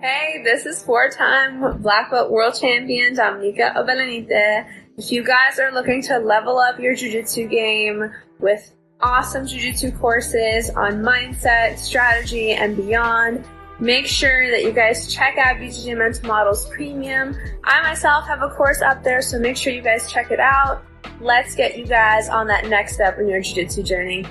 Hey, this is four-time Black Belt World Champion Dominica Obelenite. If you guys are looking to level up your jiu-jitsu game with awesome jiu-jitsu courses on mindset, strategy, and beyond, make sure that you guys check out BJJ Mental Models Premium. I myself have a course up there, so make sure you guys check it out. Let's get you guys on that next step in your jiu-jitsu journey.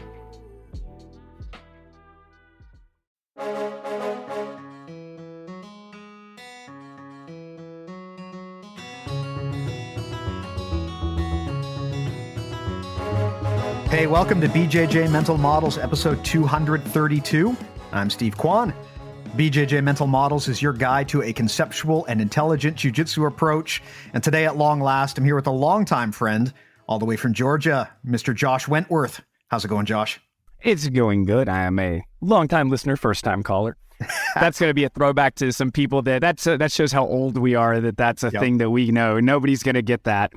Hey, welcome to BJJ Mental Models episode 232. I'm Steve Kwan. BJJ Mental Models is your guide to a conceptual and intelligent jiu-jitsu approach. And today at long last, I'm here with a longtime friend all the way from Georgia, Mr. Josh Wentworth. How's it going, Josh? It's going good. I am a longtime listener, first-time caller. That's going to be a throwback to some people that shows how old we are, that's a thing that we know. Nobody's going to get that.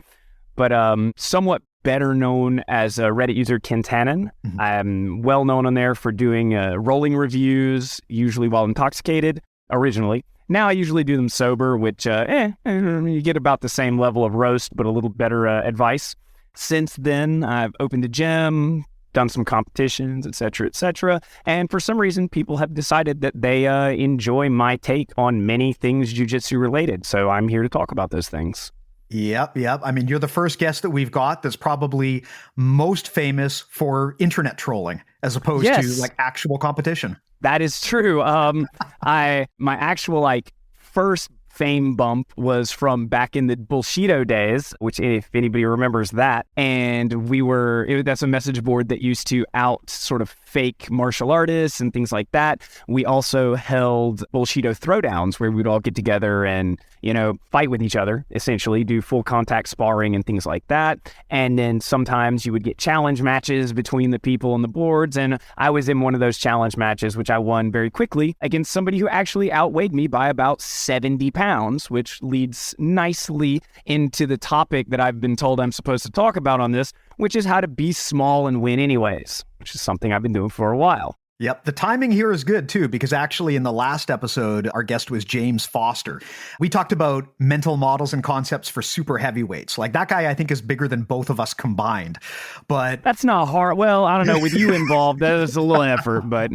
But somewhat better known as a Reddit user, Kintanon. Mm-hmm. I'm well known on there for doing rolling reviews, usually while intoxicated, originally. Now I usually do them sober, which you get about the same level of roast, but a little better advice. Since then, I've opened a gym, done some competitions, et cetera, and for some reason, people have decided that they enjoy my take on many things jiu-jitsu related, so I'm here to talk about those things. Yep. I mean, you're the first guest that we've got that's probably most famous for internet trolling as opposed to like actual competition. That is true. My actual first fame bump was from back in the Bullshido days, which if anybody remembers that. And that's a message board that used to out sort of fake martial artists and things like that. We also held Bullshido throwdowns where we'd all get together and, fight with each other, essentially do full contact sparring and things like that. And then sometimes you would get challenge matches between the people on the boards. And I was in one of those challenge matches, which I won very quickly against somebody who actually outweighed me by about 70 pounds, which leads nicely into the topic that I've been told I'm supposed to talk about on this, which is how to be small and win anyways, which is something I've been doing for a while. Yep. The timing here is good too, because actually in the last episode, our guest was James Foster. We talked about mental models and concepts for super heavyweights. Like that guy, I think is bigger than both of us combined, but that's not hard. Well, I don't know, with you involved, that is a little effort, but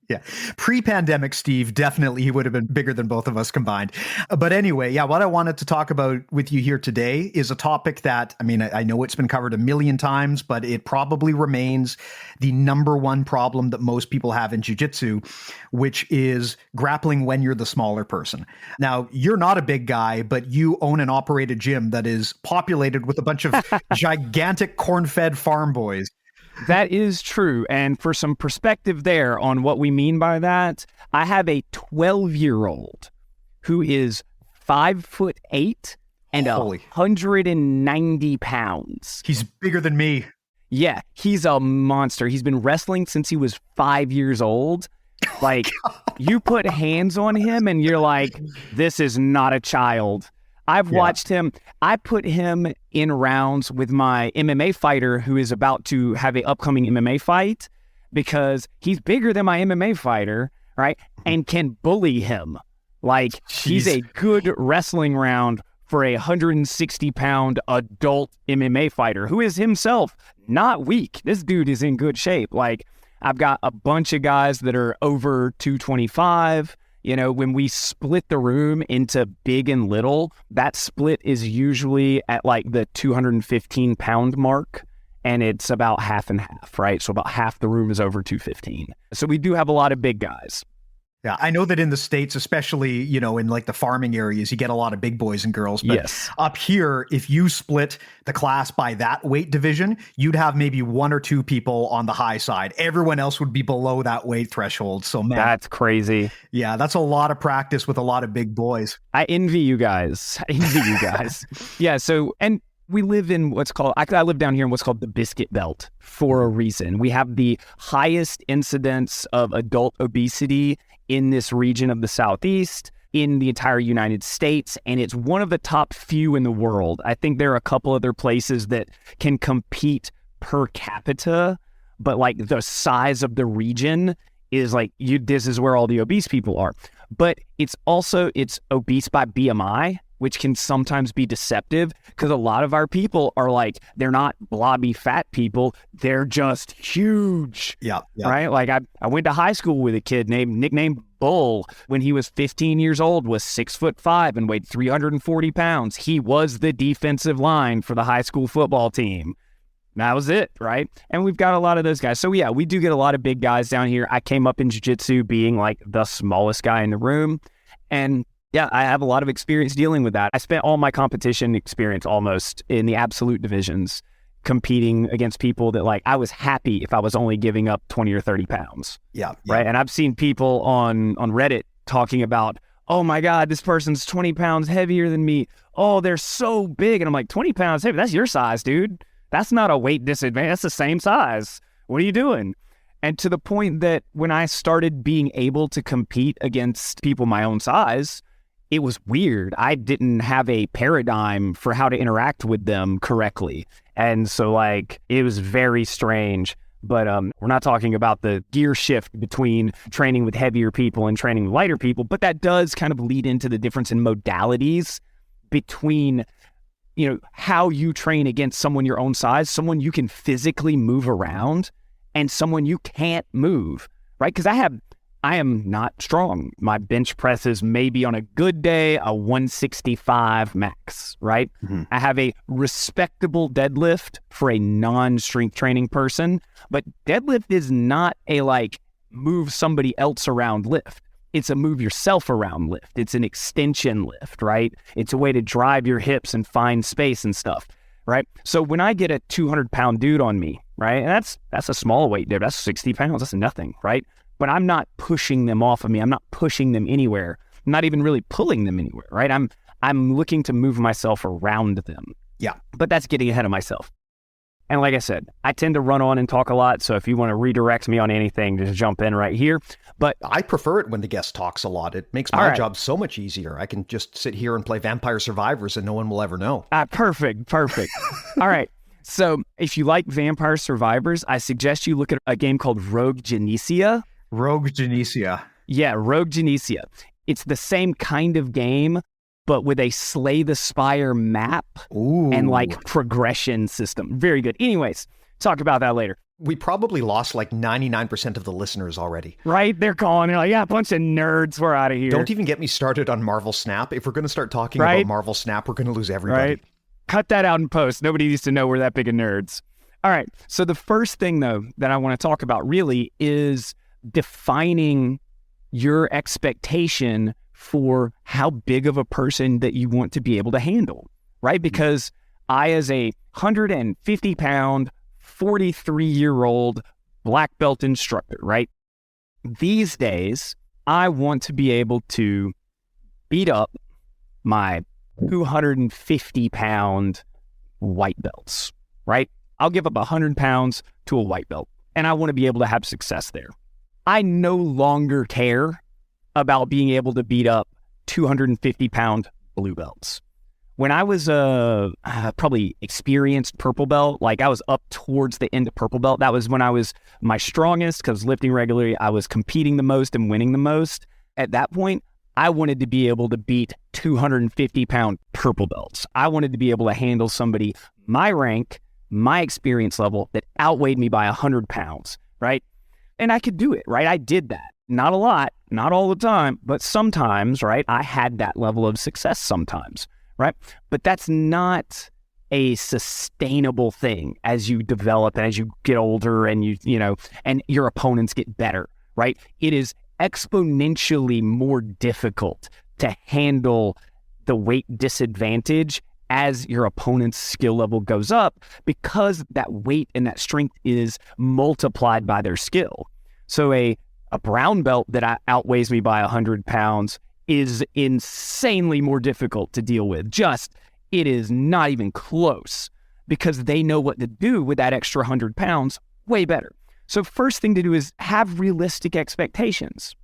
yeah. Pre-pandemic, Steve, definitely he would have been bigger than both of us combined. But anyway, what I wanted to talk about with you here today is a topic that, I know it's been covered a million times, but it probably remains the number one problem that most people have in jiu-jitsu, which is grappling when you're the smaller person. Now, you're not a big guy, but you own and operate a gym that is populated with a bunch of gigantic corn-fed farm boys. That is true. And for some perspective there on what we mean by that, I have a 12-year-old who is 5'8" and 190 pounds. He's bigger than me. Yeah, he's a monster. He's been wrestling since he was 5 years old. You put hands on him and you're like, this is not a child. I've watched him. I put him in rounds with my MMA fighter who is about to have an upcoming MMA fight because he's bigger than my MMA fighter, right? And can bully him. He's a good wrestling round for a 160-pound adult MMA fighter who is himself not weak. This dude is in good shape. I've got a bunch of guys that are over 225. When we split the room into big and little, that split is usually at the 215-pound mark, and it's about half and half, right? So about half the room is over 215. So we do have a lot of big guys. Yeah, I know that in the States, especially, in the farming areas, you get a lot of big boys and girls. But up here, if you split the class by that weight division, you'd have maybe one or two people on the high side. Everyone else would be below that weight threshold. So, man. That's crazy. Yeah, that's a lot of practice with a lot of big boys. I envy you guys. Yeah, so, and we live in I live down here in what's called the Biscuit Belt for a reason. We have the highest incidence of adult obesity in this region of the Southeast, in the entire United States, and it's one of the top few in the world. I think there are a couple other places that can compete per capita, but the size of the region is this is where all the obese people are. But it's obese by BMI, which can sometimes be deceptive because a lot of our people are like, they're not blobby fat people. They're just huge. Yeah. Right? Like I went to high school with a kid nicknamed Bull when he was 15 years old, was 6'5" and weighed 340 pounds. He was the defensive line for the high school football team. That was it, right? And we've got a lot of those guys. So yeah, we do get a lot of big guys down here. I came up in jiu-jitsu being like the smallest guy in the room. And yeah, I have a lot of experience dealing with that. I spent all my competition experience almost in the absolute divisions competing against people that like, I was happy if I was only giving up 20 or 30 pounds. Yeah. Right. And I've seen people on Reddit talking about, oh my God, this person's 20 pounds heavier than me. Oh, they're so big. And I'm like, 20 pounds heavy? That's your size, dude. That's not a weight disadvantage. That's the same size. What are you doing? And to the point that when I started being able to compete against people my own size, it was weird. I didn't have a paradigm for how to interact with them correctly. And so like, it was very strange. But we're not talking about the gear shift between training with heavier people and training with lighter people, but that does kind of lead into the difference in modalities between, you know, how you train against someone your own size, someone you can physically move around, and someone you can't move, right? Because I am not strong. My bench press is maybe on a good day, a 165 max, right? Mm-hmm. I have a respectable deadlift for a non-strength training person, but deadlift is not a like move somebody else around lift. It's a move yourself around lift. It's an extension lift, right? It's a way to drive your hips and find space and stuff, right? So when I get a 200-pound dude on me, right, and that's a small weight dude, that's 60 pounds, that's nothing, right? But I'm not pushing them off of me. I'm not pushing them anywhere. I'm not even really pulling them anywhere, right? I'm looking to move myself around them. Yeah. But that's getting ahead of myself. And like I said, I tend to run on and talk a lot. So if you want to redirect me on anything, just jump in right here. But I prefer it when the guest talks a lot. It makes my job so much easier. I can just sit here and play Vampire Survivors and no one will ever know. Perfect. All right. So if you like Vampire Survivors, I suggest you look at a game called Rogue Genesia. Rogue Genesia. Yeah, Rogue Genesia. It's the same kind of game, but with a Slay the Spire map. Ooh. And like progression system. Very good. Anyways, talk about that later. We probably lost like 99% of the listeners already. Right? They're calling. They're like, yeah, a bunch of nerds. We're out of here. Don't even get me started on Marvel Snap. If we're going to start talking about Marvel Snap, we're going to lose everybody. Right? Cut that out in post. Nobody needs to know we're that big of nerds. All right. So the first thing, though, that I want to talk about really is defining your expectation for how big of a person that you want to be able to handle, right? Because I, as a 150-pound, 43-year-old black belt instructor, right? These days, I want to be able to beat up my 250-pound white belts, right? I'll give up 100 pounds to a white belt, and I want to be able to have success there. I no longer care about being able to beat up 250-pound blue belts. When I was probably experienced purple belt, like I was up towards the end of purple belt, that was when I was my strongest because lifting regularly, I was competing the most and winning the most. At that point, I wanted to be able to beat 250-pound purple belts. I wanted to be able to handle somebody my rank, my experience level that outweighed me by 100 pounds, right? And I could do it, right? I did that. Not a lot, not all the time, but sometimes, right? I had that level of success sometimes, right? But that's not a sustainable thing as you develop and as you get older and you know, and your opponents get better, right? It is exponentially more difficult to handle the weight disadvantage as your opponent's skill level goes up because that weight and that strength is multiplied by their skill. So a brown belt that outweighs me by 100 pounds is insanely more difficult to deal with. It is not even close because they know what to do with that extra 100 pounds way better. So first thing to do is have realistic expectations,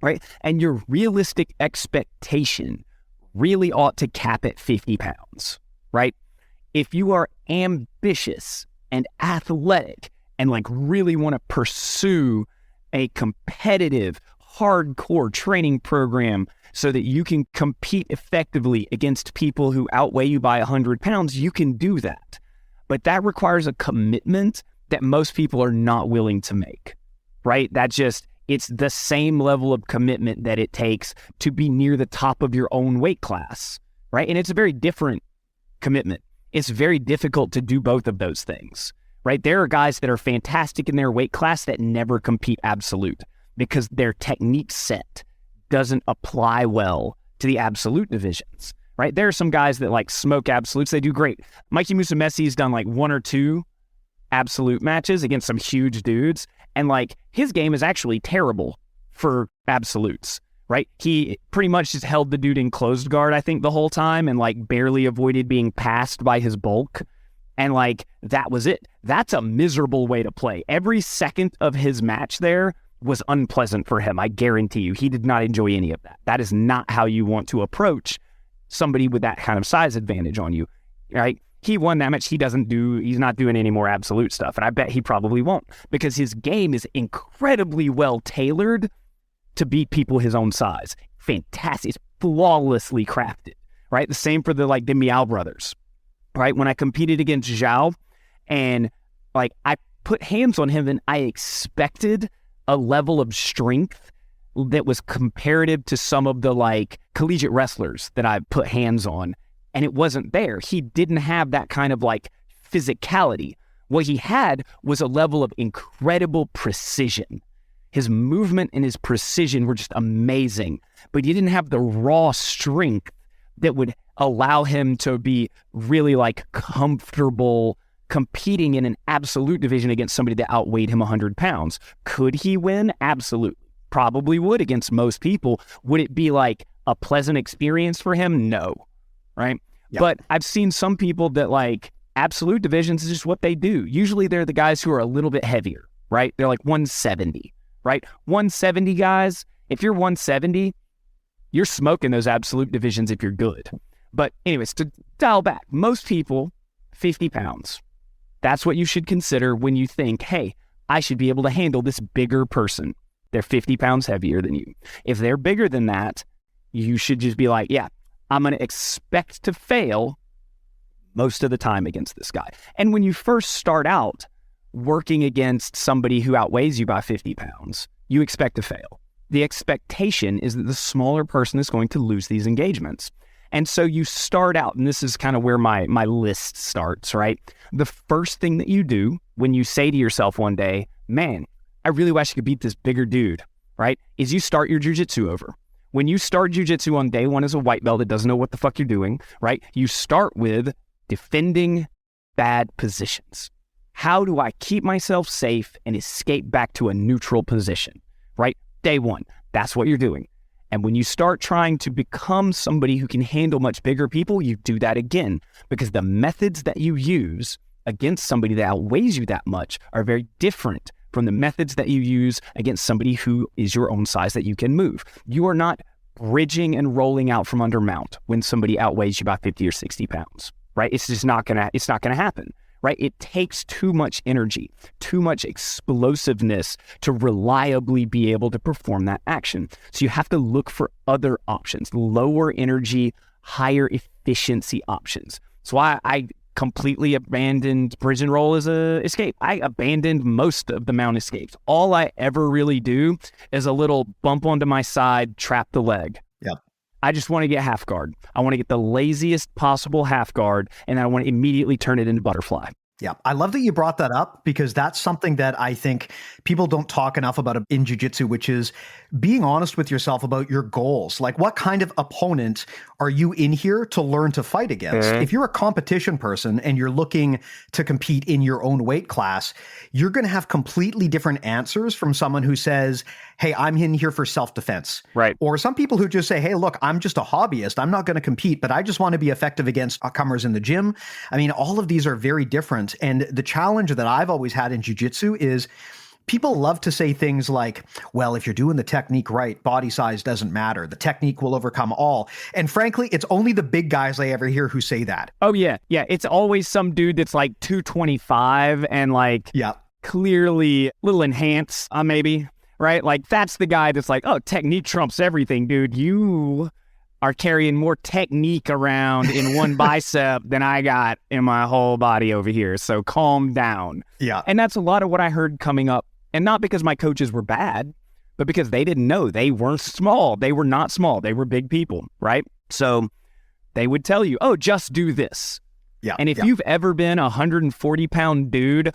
right? And your realistic expectation really ought to cap at 50 pounds, right? If you are ambitious and athletic and like really want to pursue a competitive, hardcore training program so that you can compete effectively against people who outweigh you by 100 pounds, you can do that. But that requires a commitment that most people are not willing to make, right? It's the same level of commitment that it takes to be near the top of your own weight class, right? And it's a very different commitment. It's very difficult to do both of those things, right? There are guys that are fantastic in their weight class that never compete absolute because their technique set doesn't apply well to the absolute divisions, right? There are some guys that like smoke absolutes. They do great. Mikey Musumesi's done like 1 or 2 absolute matches against some huge dudes. And like his game is actually terrible for absolutes, right? He pretty much just held the dude in closed guard, I think, the whole time and like barely avoided being passed by his bulk. And like, that was it. That's a miserable way to play. Every second of his match there was unpleasant for him. I guarantee you, he did not enjoy any of that. That is not how you want to approach somebody with that kind of size advantage on you, right? He won that match. He's not doing any more absolute stuff. And I bet he probably won't because his game is incredibly well tailored to beat people his own size. Fantastic. It's flawlessly crafted, right? The same for the Miao brothers, right? When I competed against Zhao and like I put hands on him and I expected a level of strength that was comparative to some of the like collegiate wrestlers that I put hands on. And it wasn't there. He didn't have that kind of like physicality. What he had was a level of incredible precision. His movement and his precision were just amazing, but he didn't have the raw strength that would allow him to be really like comfortable competing in an absolute division against somebody that outweighed him 100 pounds. Could he win? Absolutely. Probably would against most people. Would it be like a pleasant experience for him? No. Right? Yep. But I've seen some people that like absolute divisions is just what they do. Usually they're the guys who are a little bit heavier, right? They're like 170, right? 170 guys, if you're 170, you're smoking those absolute divisions if you're good. But anyways, to dial back, most people, 50 pounds. That's what you should consider when you think, hey, I should be able to handle this bigger person. They're 50 pounds heavier than you. If they're bigger than that, you should just be like, yeah, I'm going to expect to fail most of the time against this guy. And when you first start out working against somebody who outweighs you by 50 pounds, you expect to fail. The expectation is that the smaller person is going to lose these engagements. And so you start out, and this is kind of where my list starts, right? The first thing that you do when you say to yourself one day, man, I really wish I could beat this bigger dude, right? Is you start your jiu-jitsu over. When you start jiu-jitsu on day one as a white belt that doesn't know what the fuck you're doing, right? You start with defending bad positions. How do I keep myself safe and escape back to a neutral position, right? Day one, that's what you're doing. And when you start trying to become somebody who can handle much bigger people, you do that again because the methods that you use against somebody that outweighs you that much are very different from the methods that you use against somebody who is your own size that you can move. You are not bridging and rolling out from under mount when somebody outweighs you by 50 or 60 pounds, right? It's just not gonna happen, right? It takes too much energy, too much explosiveness to reliably be able to perform that action. So you have to look for other options, lower energy, higher efficiency options. So I completely abandoned bridge and roll as a escape. I abandoned most of the mount escapes. All I ever really do is a little bump onto my side, trap the leg. Yep. I just want to get half guard. I want to get the laziest possible half guard, and I want to immediately turn it into butterfly. Yeah, I love that you brought that up because that's something that I think people don't talk enough about in jiu-jitsu, which is being honest with yourself about your goals. Like, what kind of opponent are you in here to learn to fight against? If you're a competition person and you're looking to compete in your own weight class, you're going to have completely different answers from someone who says, hey, I'm in here for self-defense. Right. Or some people who just say, hey, look, I'm just a hobbyist. I'm not going to compete, but I just want to be effective against comers in the gym. I mean, all of these are very different. And the challenge that I've always had in jiu-jitsu is people love to say things like, well, if you're doing the technique right, body size doesn't matter. The technique will overcome all. And frankly, it's only the big guys I ever hear who say that. Oh, yeah. Yeah. It's always some dude that's like 225 and like clearly a little enhanced, maybe. right? Like, that's the guy that's like, oh, technique trumps everything, dude. You are carrying more technique around in one bicep than I got in my whole body over here. So calm down. Yeah. And that's a lot of what I heard coming up. And not because my coaches were bad, but because they didn't know. They weren't small. They were not small. They were big people, right? So they would tell you, oh, just do this. Yeah. And if you've ever been a 140-pound dude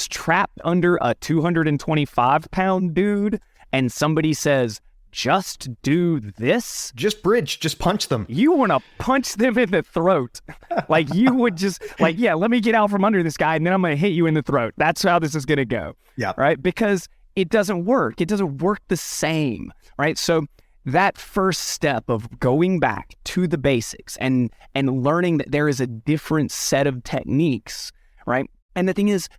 trapped under a 225-pound dude, and somebody says, just do this, just bridge, just punch them. you want to punch them in the throat. Like, you would just like, yeah, let me get out from under this guy and then I'm going to hit you in the throat. That's how this is going to go. Yeah. Right. Because it doesn't work. It doesn't work the same. Right. So that first step of going back to the basics and learning that there is a different set of techniques. Right. And the thing is,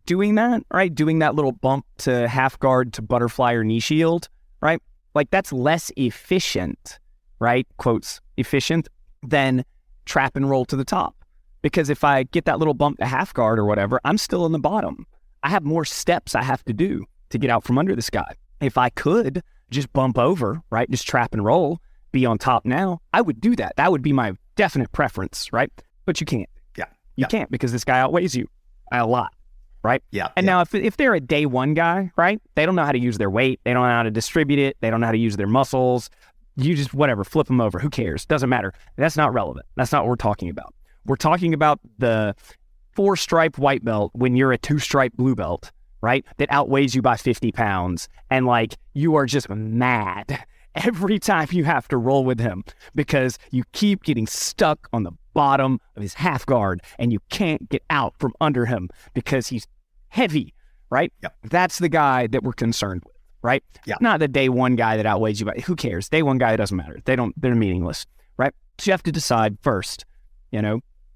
doing that, right, doing that little bump to half guard to butterfly or knee shield, right? Like, that's less efficient, right? Quotes, efficient, than trap and roll to the top. Because if I get that little bump to half guard or whatever, I'm still in the bottom. I have more steps I have to do to get out from under this guy. If I could just bump over, right, just trap and roll, be on top now, I would do that. That would be my definite preference, right? But you can't. Yeah. You can't, because this guy outweighs you a lot. Right? Yeah. And now if they're a day one guy, right, they don't know how to use their weight. They don't know how to distribute it. They don't know how to use their muscles. You just, whatever, flip them over. Who cares? Doesn't matter. That's not relevant. That's not what we're talking about. We're talking about the 4-stripe white belt when you're a 2-stripe blue belt, right, that outweighs you by 50 pounds. And like, you are just mad every time you have to roll with him because you keep getting stuck on the bottom of his half guard and you can't get out from under him because he's heavy, right? Yep. That's the guy that we're concerned with, right? Yeah. Not the day one guy that outweighs you, but who cares? Day one guy, it doesn't matter. They're meaningless, right? So you have to decide first,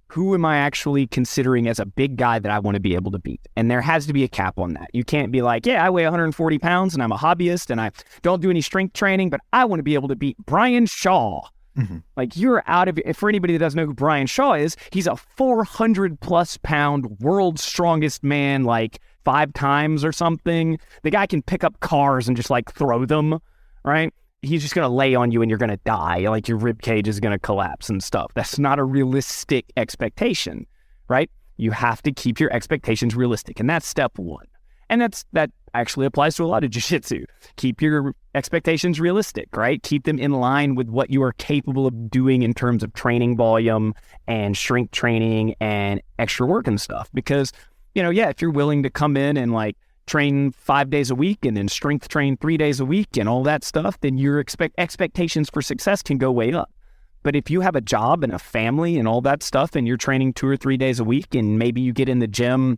who am I actually considering as a big guy that I want to be able to beat? And there has to be a cap on that. You can't be like, yeah, I weigh 140 pounds and I'm a hobbyist and I don't do any strength training, but I want to be able to beat Brian Shaw. Mm-hmm. Like, you're out of it. For anybody that doesn't know who Brian Shaw is, he's a 400+ pound world's strongest man, like 5 times or something. The guy can pick up cars and just like throw them, right? He's just going to lay on you and you're going to die. Like, your rib cage is going to collapse and stuff. That's not a realistic expectation, right? You have to keep your expectations realistic. And that's step one. And that actually applies to a lot of jiu-jitsu. Keep your expectations realistic, right? Keep them in line with what you are capable of doing in terms of training volume and strength training and extra work and stuff. Because, if you're willing to come in and like train 5 days a week and then strength train 3 days a week and all that stuff, then your expectations for success can go way up. But if you have a job and a family and all that stuff and you're training 2 or 3 days a week and maybe you get in the gym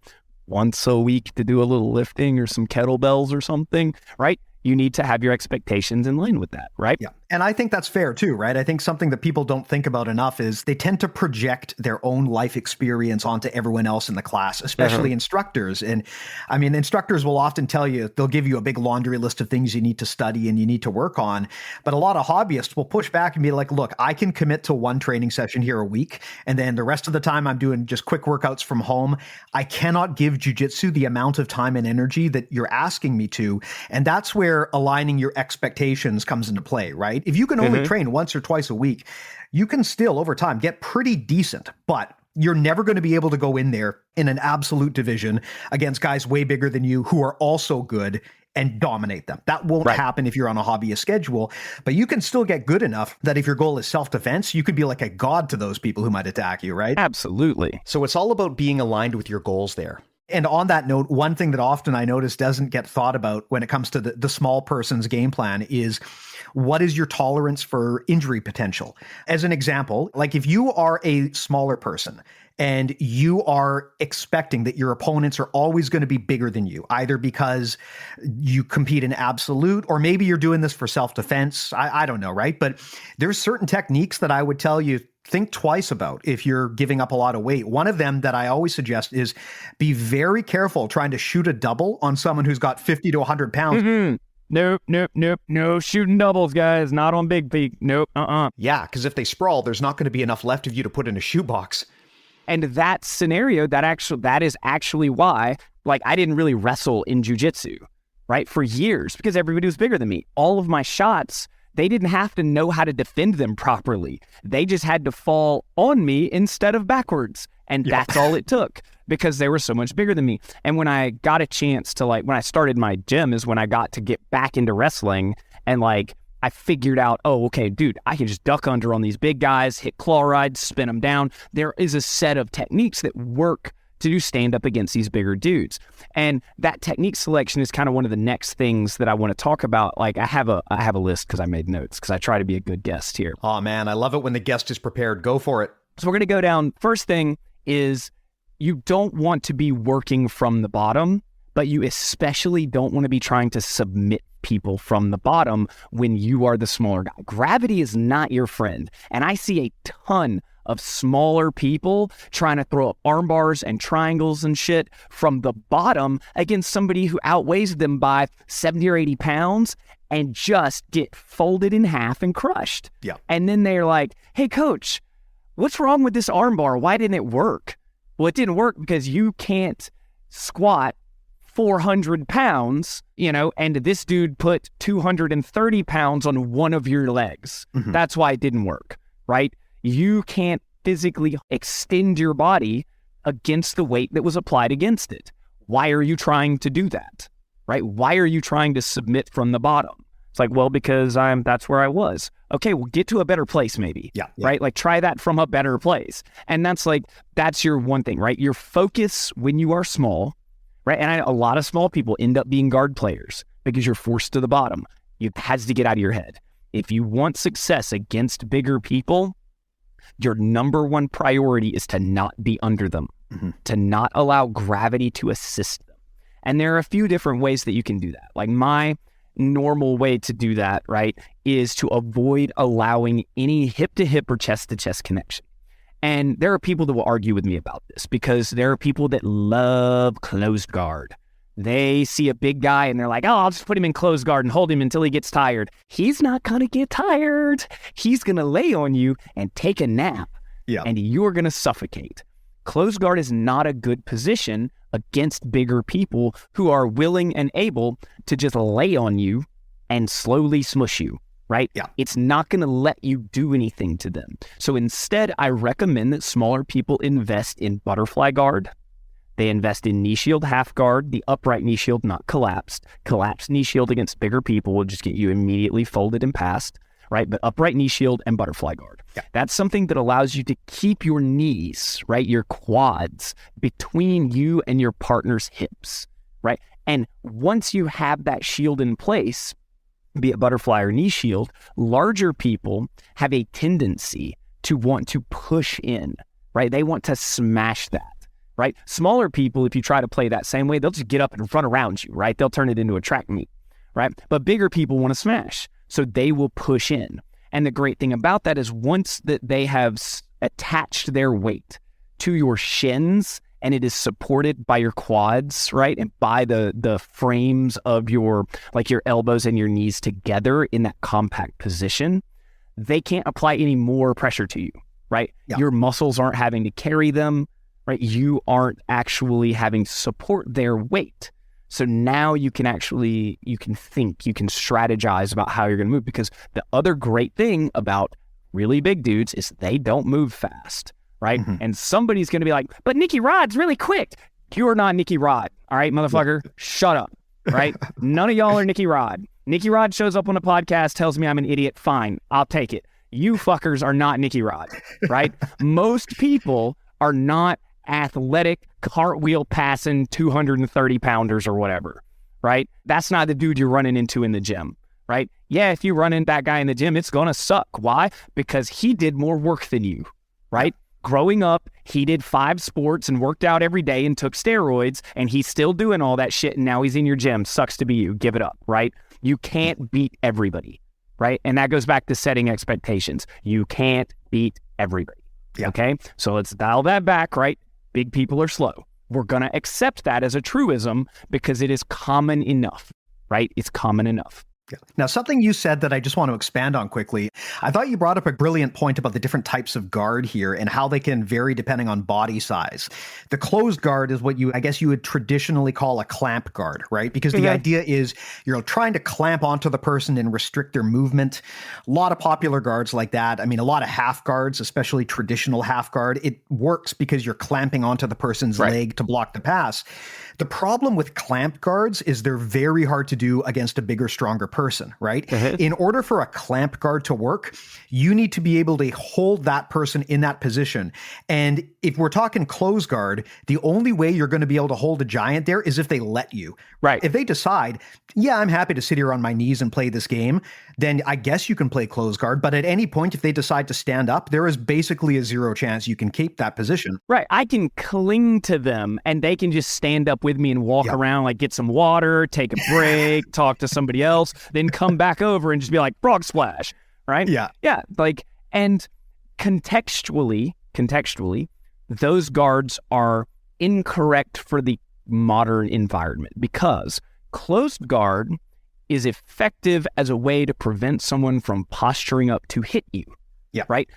once a week to do a little lifting or some kettlebells or something, right? You need to have your expectations in line with that, right? Yeah. And I think that's fair too, right? I think something that people don't think about enough is they tend to project their own life experience onto everyone else in the class, especially instructors. And I mean, instructors will often tell you, they'll give you a big laundry list of things you need to study and you need to work on. But a lot of hobbyists will push back and be like, look, I can commit to one training session here a week. And then the rest of the time I'm doing just quick workouts from home. I cannot give jiu-jitsu the amount of time and energy that you're asking me to. And that's where aligning your expectations comes into play, right? If you can only train once or twice a week, you can still over time get pretty decent, but you're never going to be able to go in there in an absolute division against guys way bigger than you who are also good and dominate them. That won't happen if you're on a hobbyist schedule, but you can still get good enough that if your goal is self-defense, you could be like a god to those people who might attack you, right? Absolutely. So it's all about being aligned with your goals there. And on that note, one thing that often I notice doesn't get thought about when it comes to the small person's game plan is, what is your tolerance for injury potential? As an example, like if you are a smaller person and you are expecting that your opponents are always going to be bigger than you, either because you compete in absolute, or maybe you're doing this for self-defense. I don't know, right? But there's certain techniques that I would tell you, think twice about if you're giving up a lot of weight. One of them that I always suggest is be very careful trying to shoot a double on someone who's got 50 to 100 pounds. Mm-hmm. Nope. No shooting doubles, guys. Not on big feet. Nope. Yeah, because if they sprawl, there's not going to be enough left of you to put in a shoebox. And that scenario, that is actually why, like, I didn't really wrestle in jiu-jitsu. right? For years, because everybody was bigger than me. All of my shots, they didn't have to know how to defend them properly. They just had to fall on me instead of backwards. And that's all it took, because they were so much bigger than me. And when I got a chance to, like, when I started my gym is when I got to get back into wrestling, and like, I figured out, oh, okay, dude, I can just duck under on these big guys, hit claw rides, spin them down. There is a set of techniques that work to do stand up against these bigger dudes. And that technique selection is kind of one of the next things that I want to talk about. Like, I have a list because I made notes, because I try to be a good guest here. Oh man, I love it when the guest is prepared. Go for it. So we're going to go down. First thing is, you don't want to be working from the bottom, but you especially don't want to be trying to submit people from the bottom when you are the smaller guy. Gravity is not your friend. And I see a ton of smaller people trying to throw up arm bars and triangles and shit from the bottom against somebody who outweighs them by 70 or 80 pounds and just get folded in half and crushed. Yeah. And then they're like, hey, coach, what's wrong with this arm bar? Why didn't it work? Well, it didn't work because you can't squat 400 pounds, and this dude put 230 pounds on one of your legs. Mm-hmm. That's why it didn't work, right? You can't physically extend your body against the weight that was applied against it. Why are you trying to do that, right? Why are you trying to submit from the bottom? It's like, well, because that's where I was. Okay, well, get to a better place maybe, right? Like, try that from a better place. And that's your one thing, right? Your focus when you are small, right? And a lot of small people end up being guard players because you're forced to the bottom. It has to get out of your head. If you want success against bigger people, your number one priority is to not be under them, to not allow gravity to assist them. And there are a few different ways that you can do that. Like, my normal way to do that, right, is to avoid allowing any hip-to-hip or chest-to-chest connection. And there are people that will argue with me about this, because there are people that love closed guard. They see a big guy and they're like, oh, I'll just put him in closed guard and hold him until he gets tired. He's not going to get tired. He's going to lay on you and take a nap, and you're going to suffocate. Closed guard is not a good position against bigger people who are willing and able to just lay on you and slowly smush you. Right? Yeah. It's not going to let you do anything to them. So instead, I recommend that smaller people invest in butterfly guard. They invest in knee shield half guard, the upright knee shield, not collapsed. Collapsed knee shield against bigger people will just get you immediately folded and passed, right? But upright knee shield and butterfly guard. Yeah. That's something that allows you to keep your knees, right? Your quads between you and your partner's hips, right? And once you have that shield in place, be it butterfly or knee shield, larger people have a tendency to want to push in, right? They want to smash that, right? Smaller people, if you try to play that same way, they'll just get up and run around you, right? They'll turn it into a track meet, right? But bigger people want to smash, so they will push in. And the great thing about that is, once that they have attached their weight to your shins, and it is supported by your quads, right? And by the frames of your elbows and your knees together in that compact position, they can't apply any more pressure to you, right? Yeah. Your muscles aren't having to carry them, right? You aren't actually having to support their weight. So now you can think, you can strategize about how you're going to move, because the other great thing about really big dudes is they don't move fast. Right? Mm-hmm. And somebody's going to be like, but Nicky Rod's really quick. You're not Nicky Rod. All right, motherfucker, shut up. Right? None of y'all are Nicky Rod. Nicky Rod shows up on a podcast, tells me I'm an idiot. Fine, I'll take it. You fuckers are not Nicky Rod. Right? Most people are not athletic, cartwheel passing 230 pounders or whatever. Right? That's not the dude you're running into in the gym. Right? Yeah, if you run into that guy in the gym, it's going to suck. Why? Because he did more work than you. Right? Growing up, he did 5 sports and worked out every day and took steroids, and he's still doing all that shit, and now he's in your gym. Sucks to be you. Give it up, right? You can't beat everybody, right? And that goes back to setting expectations. You can't beat everybody, okay? So let's dial that back, right? Big people are slow. We're going to accept that as a truism because it is common enough, right? It's common enough. Yeah. Now, something you said that I just want to expand on quickly. I thought you brought up a brilliant point about the different types of guard here and how they can vary depending on body size. The closed guard is what I guess you would traditionally call a clamp guard, right? Because the idea is you're trying to clamp onto the person and restrict their movement. A lot of popular guards like that. I mean, a lot of half guards, especially traditional half guard, it works because you're clamping onto the person's leg to block the pass. The problem with clamp guards is they're very hard to do against a bigger, stronger person, right? In order for a clamp guard to work, you need to be able to hold that person in that position. And if we're talking closed guard, the only way you're going to be able to hold a giant there is if they let you. Right. If they decide, yeah, I'm happy to sit here on my knees and play this game, then I guess you can play closed guard. But at any point, if they decide to stand up, there is basically a zero chance you can keep that position. Right. I can cling to them and they can just stand up with me and walk around, like get some water, take a break, talk to somebody else, then come back over and just be like, frog splash. Right. Yeah. Yeah. Like, and contextually, those guards are incorrect for the modern environment because closed guard is effective as a way to prevent someone from posturing up to hit you. Yeah. Right.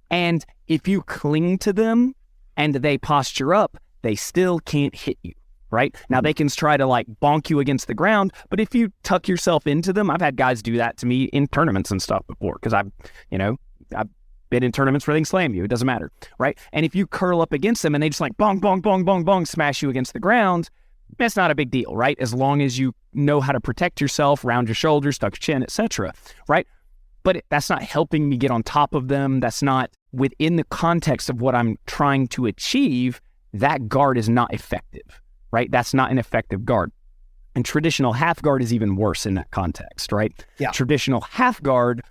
And if you cling to them and they posture up, they still can't hit you. Right. Now they can try to like bonk you against the ground, but if you tuck yourself into them, I've had guys do that to me in tournaments and stuff before because I've been in tournaments where they can slam you. It doesn't matter. Right. And if you curl up against them and they just like bong, bong, bong, bong, bong, smash you against the ground, that's not a big deal. Right. As long as you know how to protect yourself, round your shoulders, tuck your chin, etc. Right. But that's not helping me get on top of them. That's not within the context of what I'm trying to achieve. That guard is not effective. Right. That's not an effective guard. And traditional half guard is even worse in that context. Right. Yeah. Traditional half guard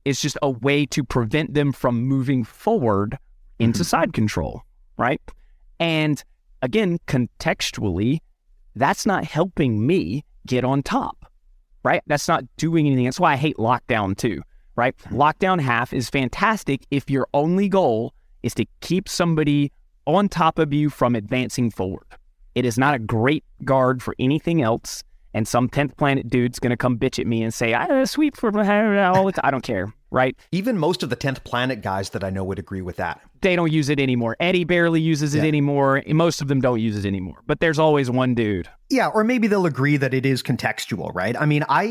is just a way to prevent them from moving forward into side control. Right. And again, contextually, that's not helping me get on top. Right. That's not doing anything. That's why I hate lockdown too. Right. Lockdown half is fantastic if your only goal is to keep somebody on top of you from advancing forward. It is not a great guard for anything else. And some 10th planet dude's going to come bitch at me and say, I sweep for all the time. I don't care. Right. Even most of the 10th planet guys that I know would agree with that. They don't use it anymore. Eddie barely uses it anymore. Most of them don't use it anymore. But there's always one dude. Yeah, or maybe they'll agree that it is contextual, right? I mean, I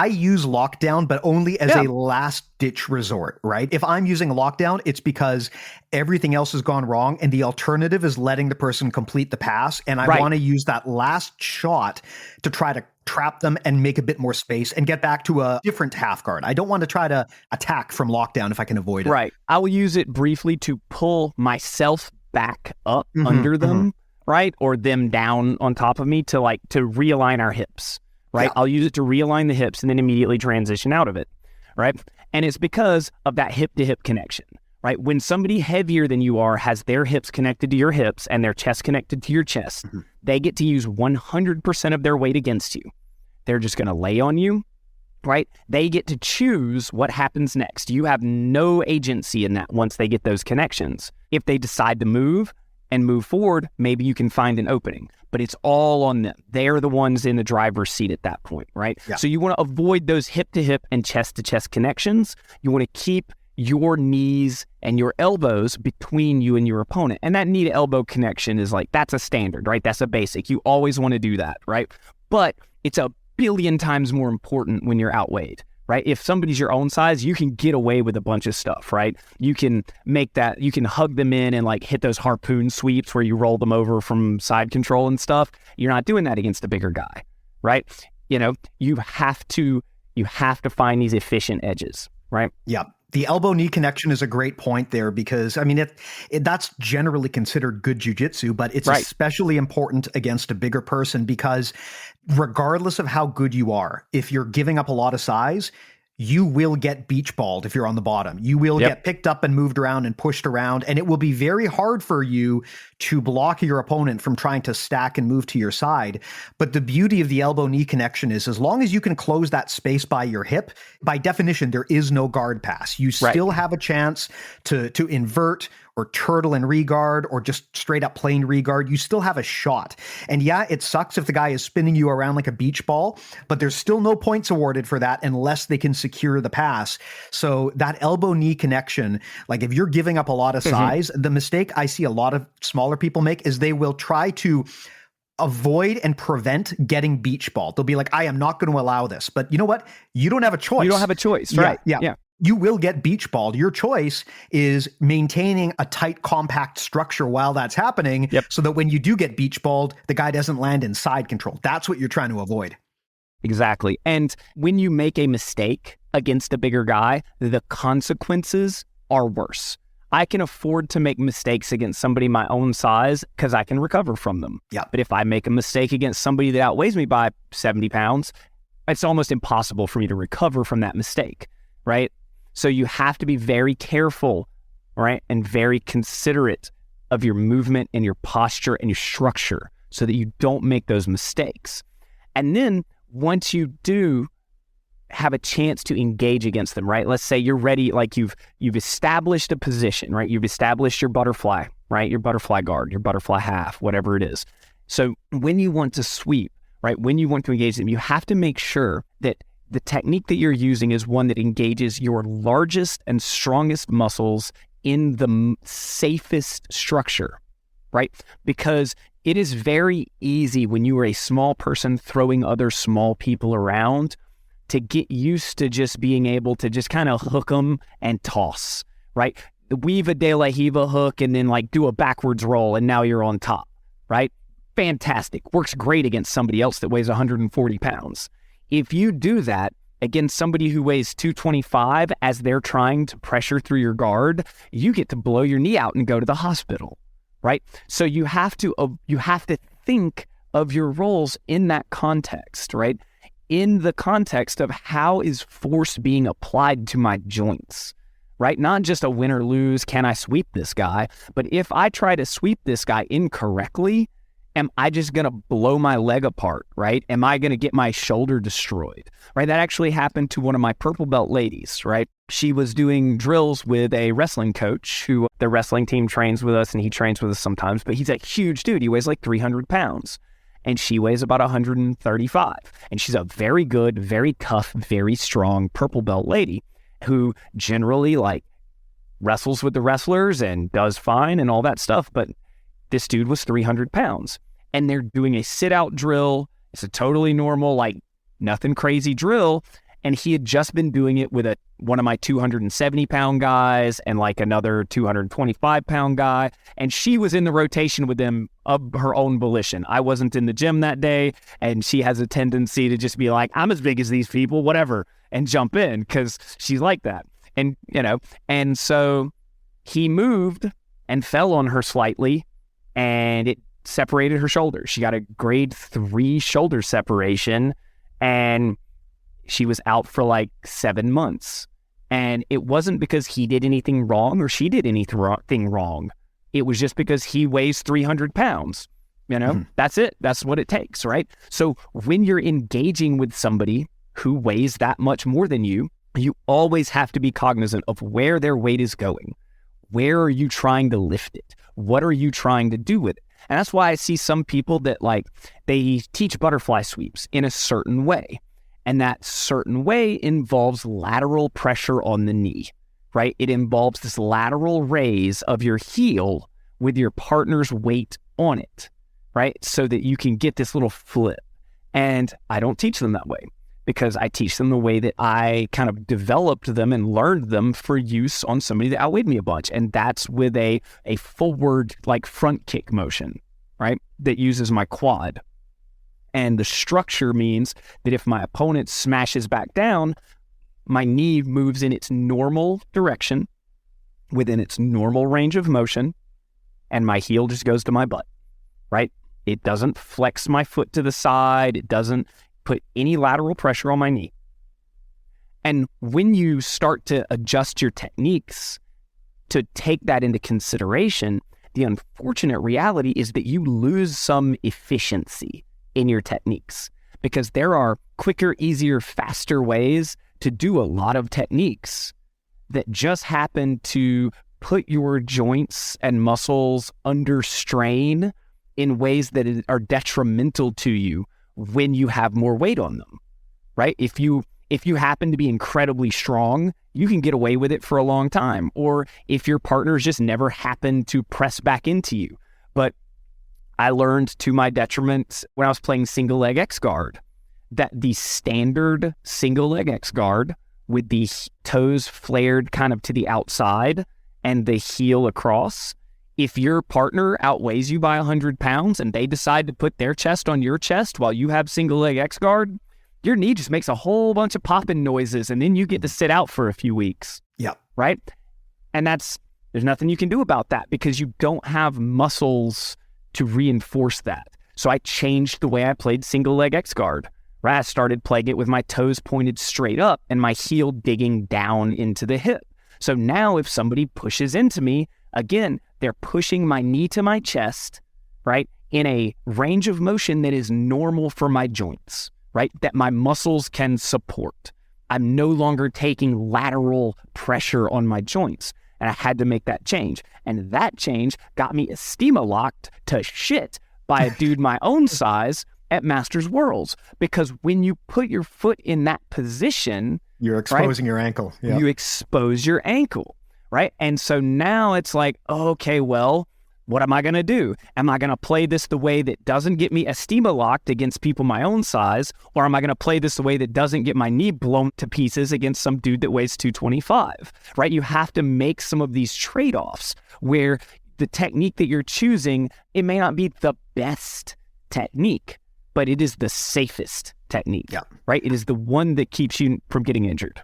use lockdown, but only as a last-ditch resort, right? If I'm using lockdown, it's because everything else has gone wrong, and the alternative is letting the person complete the pass, and I want to use that last shot to try to trap them and make a bit more space and get back to a different half guard. I don't want to try to attack from lockdown if I can avoid it. Right. I will use it briefly to pull myself back up under them. Right? Or them down on top of me to realign our hips, right? Yeah. I'll use it to realign the hips and then immediately transition out of it, right? And it's because of that hip to hip connection, right? When somebody heavier than you are has their hips connected to your hips and their chest connected to your chest, they get to use 100% of their weight against you. They're just going to lay on you, right? They get to choose what happens next. You have no agency in that once they get those connections. If they decide to move forward, maybe you can find an opening, but it's all on them. They're the ones in the driver's seat at that point, right? Yeah. So you want to avoid those hip to hip and chest to chest connections. You want to keep your knees and your elbows between you and your opponent. And that knee to elbow connection is that's a standard, right? That's a basic. You always want to do that, right? But it's a billion times more important when you're outweighed. Right? If somebody's your own size, you can get away with a bunch of stuff, right? You can hug them in and hit those harpoon sweeps where you roll them over from side control and stuff. You're not doing that against a bigger guy, right? You have to find these efficient edges, right? Yeah. The elbow knee connection is a great point there because, I mean, that's generally considered good jiu-jitsu, but it's especially important against a bigger person because regardless of how good you are, if you're giving up a lot of size, you will get beach balled if you're on the bottom. You will get picked up and moved around and pushed around, and it will be very hard for you to block your opponent from trying to stack and move to your side. But the beauty of the elbow-knee connection is as long as you can close that space by your hip, by definition, there is no guard pass. You still have a chance to invert or turtle and regard or just straight up plain regard, you still have a shot. And yeah, it sucks if the guy is spinning you around like a beach ball, but there's still no points awarded for that unless they can secure the pass. So that elbow knee connection, like if you're giving up a lot of size, the mistake I see a lot of smaller people make is they will try to avoid and prevent getting beach balled. They'll be like, I am not going to allow this. But you know what? You don't have a choice. You don't have a choice, right? Yeah. You will get beach balled. Your choice is maintaining a tight, compact structure while that's happening so that when you do get beach balled, the guy doesn't land in side control. That's what you're trying to avoid. Exactly. And when you make a mistake against a bigger guy, the consequences are worse. I can afford to make mistakes against somebody my own size because I can recover from them. Yeah. But if I make a mistake against somebody that outweighs me by 70 pounds, it's almost impossible for me to recover from that mistake, right? So you have to be very careful, right? And very considerate of your movement and your posture and your structure so that you don't make those mistakes. And then once you do have a chance to engage against them, right? Let's say you're ready, like you've established a position, right? You've established your butterfly, right? Your butterfly guard, your butterfly half, whatever it is. So when you want to sweep, right? When you want to engage them, you have to make sure that the technique that you're using is one that engages your largest and strongest muscles in the safest structure, right? Because it is very easy when you are a small person throwing other small people around to get used to just being able to just kind of hook them and toss, right? Weave a De La Riva hook and then like do a backwards roll and now you're on top, right? Fantastic. Works great against somebody else that weighs 140 pounds. If you do that against somebody who weighs 225 as they're trying to pressure through your guard, you get to blow your knee out and go to the hospital, right? So you have to think of your rolls in that context, right? In the context of how is force being applied to my joints, right? Not just a win or lose, can I sweep this guy? But if I try to sweep this guy incorrectly, am I just going to blow my leg apart, right? Am I going to get my shoulder destroyed, right? That actually happened to one of my purple belt ladies, right? She was doing drills with a wrestling coach who the wrestling team trains with us and he trains with us sometimes, but he's a huge dude. He weighs like 300 pounds. And she weighs about 135. And she's a very good, very tough, very strong purple belt lady who generally like wrestles with the wrestlers and does fine and all that stuff. But this dude was 300 pounds. And they're doing a sit-out drill. It's a totally normal, like nothing crazy drill. And he had just been doing it with one of my 270-pound guys and like another 225-pound guy. And she was in the rotation with them of her own volition. I wasn't in the gym that day, and she has a tendency to just be like, I'm as big as these people, whatever, and jump in because she's like that. And, and so he moved and fell on her slightly, and it separated her shoulder. She got a grade 3 shoulder separation, and she was out for like 7 months. And it wasn't because he did anything wrong or she did anything wrong. It was just because he weighs 300 pounds. That's it. That's what it takes, right? So when you're engaging with somebody who weighs that much more than you, you always have to be cognizant of where their weight is going. Where are you trying to lift it? What are you trying to do with it? And that's why I see some people that like, they teach butterfly sweeps in a certain way. And that certain way involves lateral pressure on the knee, right? It involves this lateral raise of your heel with your partner's weight on it, right? So that you can get this little flip. And I don't teach them that way because I teach them the way that I kind of developed them and learned them for use on somebody that outweighed me a bunch. And that's with a forward, like front kick motion, right? That uses my quad. And the structure means that if my opponent smashes back down, my knee moves in its normal direction, within its normal range of motion, and my heel just goes to my butt, right? It doesn't flex my foot to the side. It doesn't put any lateral pressure on my knee. And when you start to adjust your techniques to take that into consideration, the unfortunate reality is that you lose some efficiency in your techniques because there are quicker, easier, faster ways to do a lot of techniques that just happen to put your joints and muscles under strain in ways that are detrimental to you when you have more weight on them, right? If you happen to be incredibly strong, you can get away with it for a long time. Or if your partners just never happen to press back into you. But I learned to my detriment when I was playing single leg X guard that the standard single leg X guard with the toes flared kind of to the outside and the heel across, if your partner outweighs you by 100 pounds and they decide to put their chest on your chest while you have single leg X guard, your knee just makes a whole bunch of popping noises and then you get to sit out for a few weeks. Yep. Right? And there's nothing you can do about that because you don't have muscles to reinforce that. So I changed the way I played single leg X guard. Right? I started playing it with my toes pointed straight up and my heel digging down into the hip. So now if somebody pushes into me, again, they're pushing my knee to my chest, right? In a range of motion that is normal for my joints, right? That my muscles can support. I'm no longer taking lateral pressure on my joints. And I had to make that change. And that change got me estimo-locked to shit by a dude my own size at Masters Worlds. Because when you put your foot in that position, you're exposing your ankle. Yep. You expose your ankle, right? And so now it's like, okay, well, what am I going to do? Am I going to play this the way that doesn't get me estimo-locked against people my own size? Or am I going to play this the way that doesn't get my knee blown to pieces against some dude that weighs 225, right? You have to make some of these trade-offs where the technique that you're choosing, it may not be the best technique, but it is the safest technique, right? It is the one that keeps you from getting injured.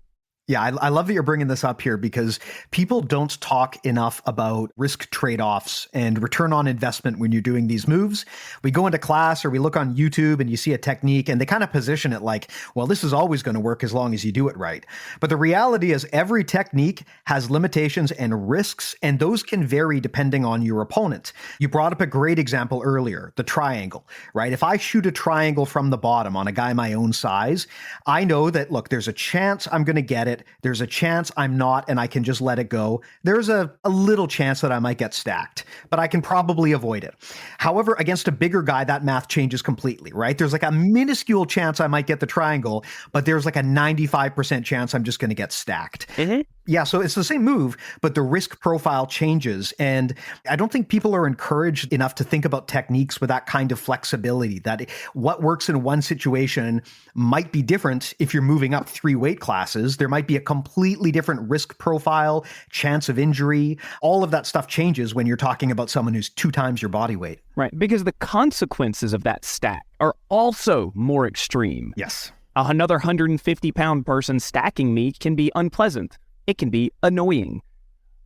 Yeah, I love that you're bringing this up here because people don't talk enough about risk trade-offs and return on investment when you're doing these moves. We go into class or we look on YouTube and you see a technique and they kind of position it like, well, this is always going to work as long as you do it right. But the reality is every technique has limitations and risks, and those can vary depending on your opponent. You brought up a great example earlier, the triangle, right? If I shoot a triangle from the bottom on a guy my own size, I know that, look, there's a chance I'm going to get it. There's a chance I'm not, and I can just let it go. There's a little chance that I might get stacked, but I can probably avoid it. However, against a bigger guy, that math changes completely, right? There's like a minuscule chance I might get the triangle, but there's like a 95% chance I'm just going to get stacked. Mm-hmm. Yeah, so it's the same move, but the risk profile changes. And I don't think people are encouraged enough to think about techniques with that kind of flexibility, that what works in one situation might be different if you're moving up 3 weight classes. There might be a completely different risk profile, chance of injury. All of that stuff changes when you're talking about someone who's 2 times your body weight. Right, because the consequences of that stack are also more extreme. Yes. Another 150-pound person stacking me can be unpleasant. It can be annoying.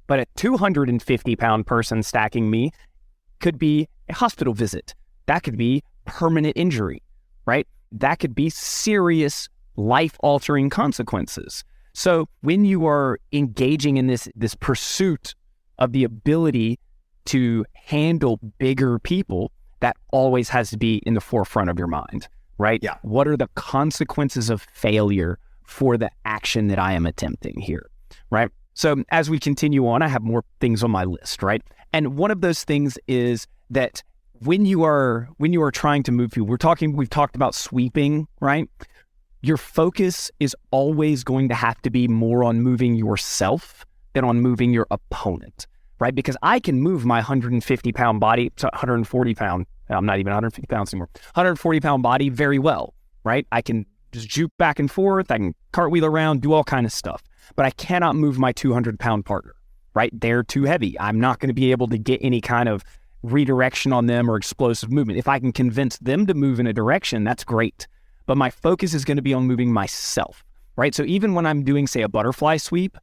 But a 250-pound person stacking me could be a hospital visit. That could be permanent injury, right? That could be serious life-altering consequences. So when you are engaging in this pursuit of the ability to handle bigger people, that always has to be in the forefront of your mind, right? Yeah. What are the consequences of failure for the action that I am attempting here? Right. So as we continue on, I have more things on my list, right? And one of those things is that when you are trying to move people, we've talked about sweeping, right? Your focus is always going to have to be more on moving yourself than on moving your opponent, right? Because I can move my 150-pound body to 140-pound, I'm not even 150 pounds anymore, 140-pound body very well, right? I can just juke back and forth, I can cartwheel around, do all kind of stuff. But I cannot move my 200-pound partner, right? They're too heavy. I'm not going to be able to get any kind of redirection on them or explosive movement. If I can convince them to move in a direction, that's great. But my focus is going to be on moving myself, right? So even when I'm doing, say, a butterfly sweep,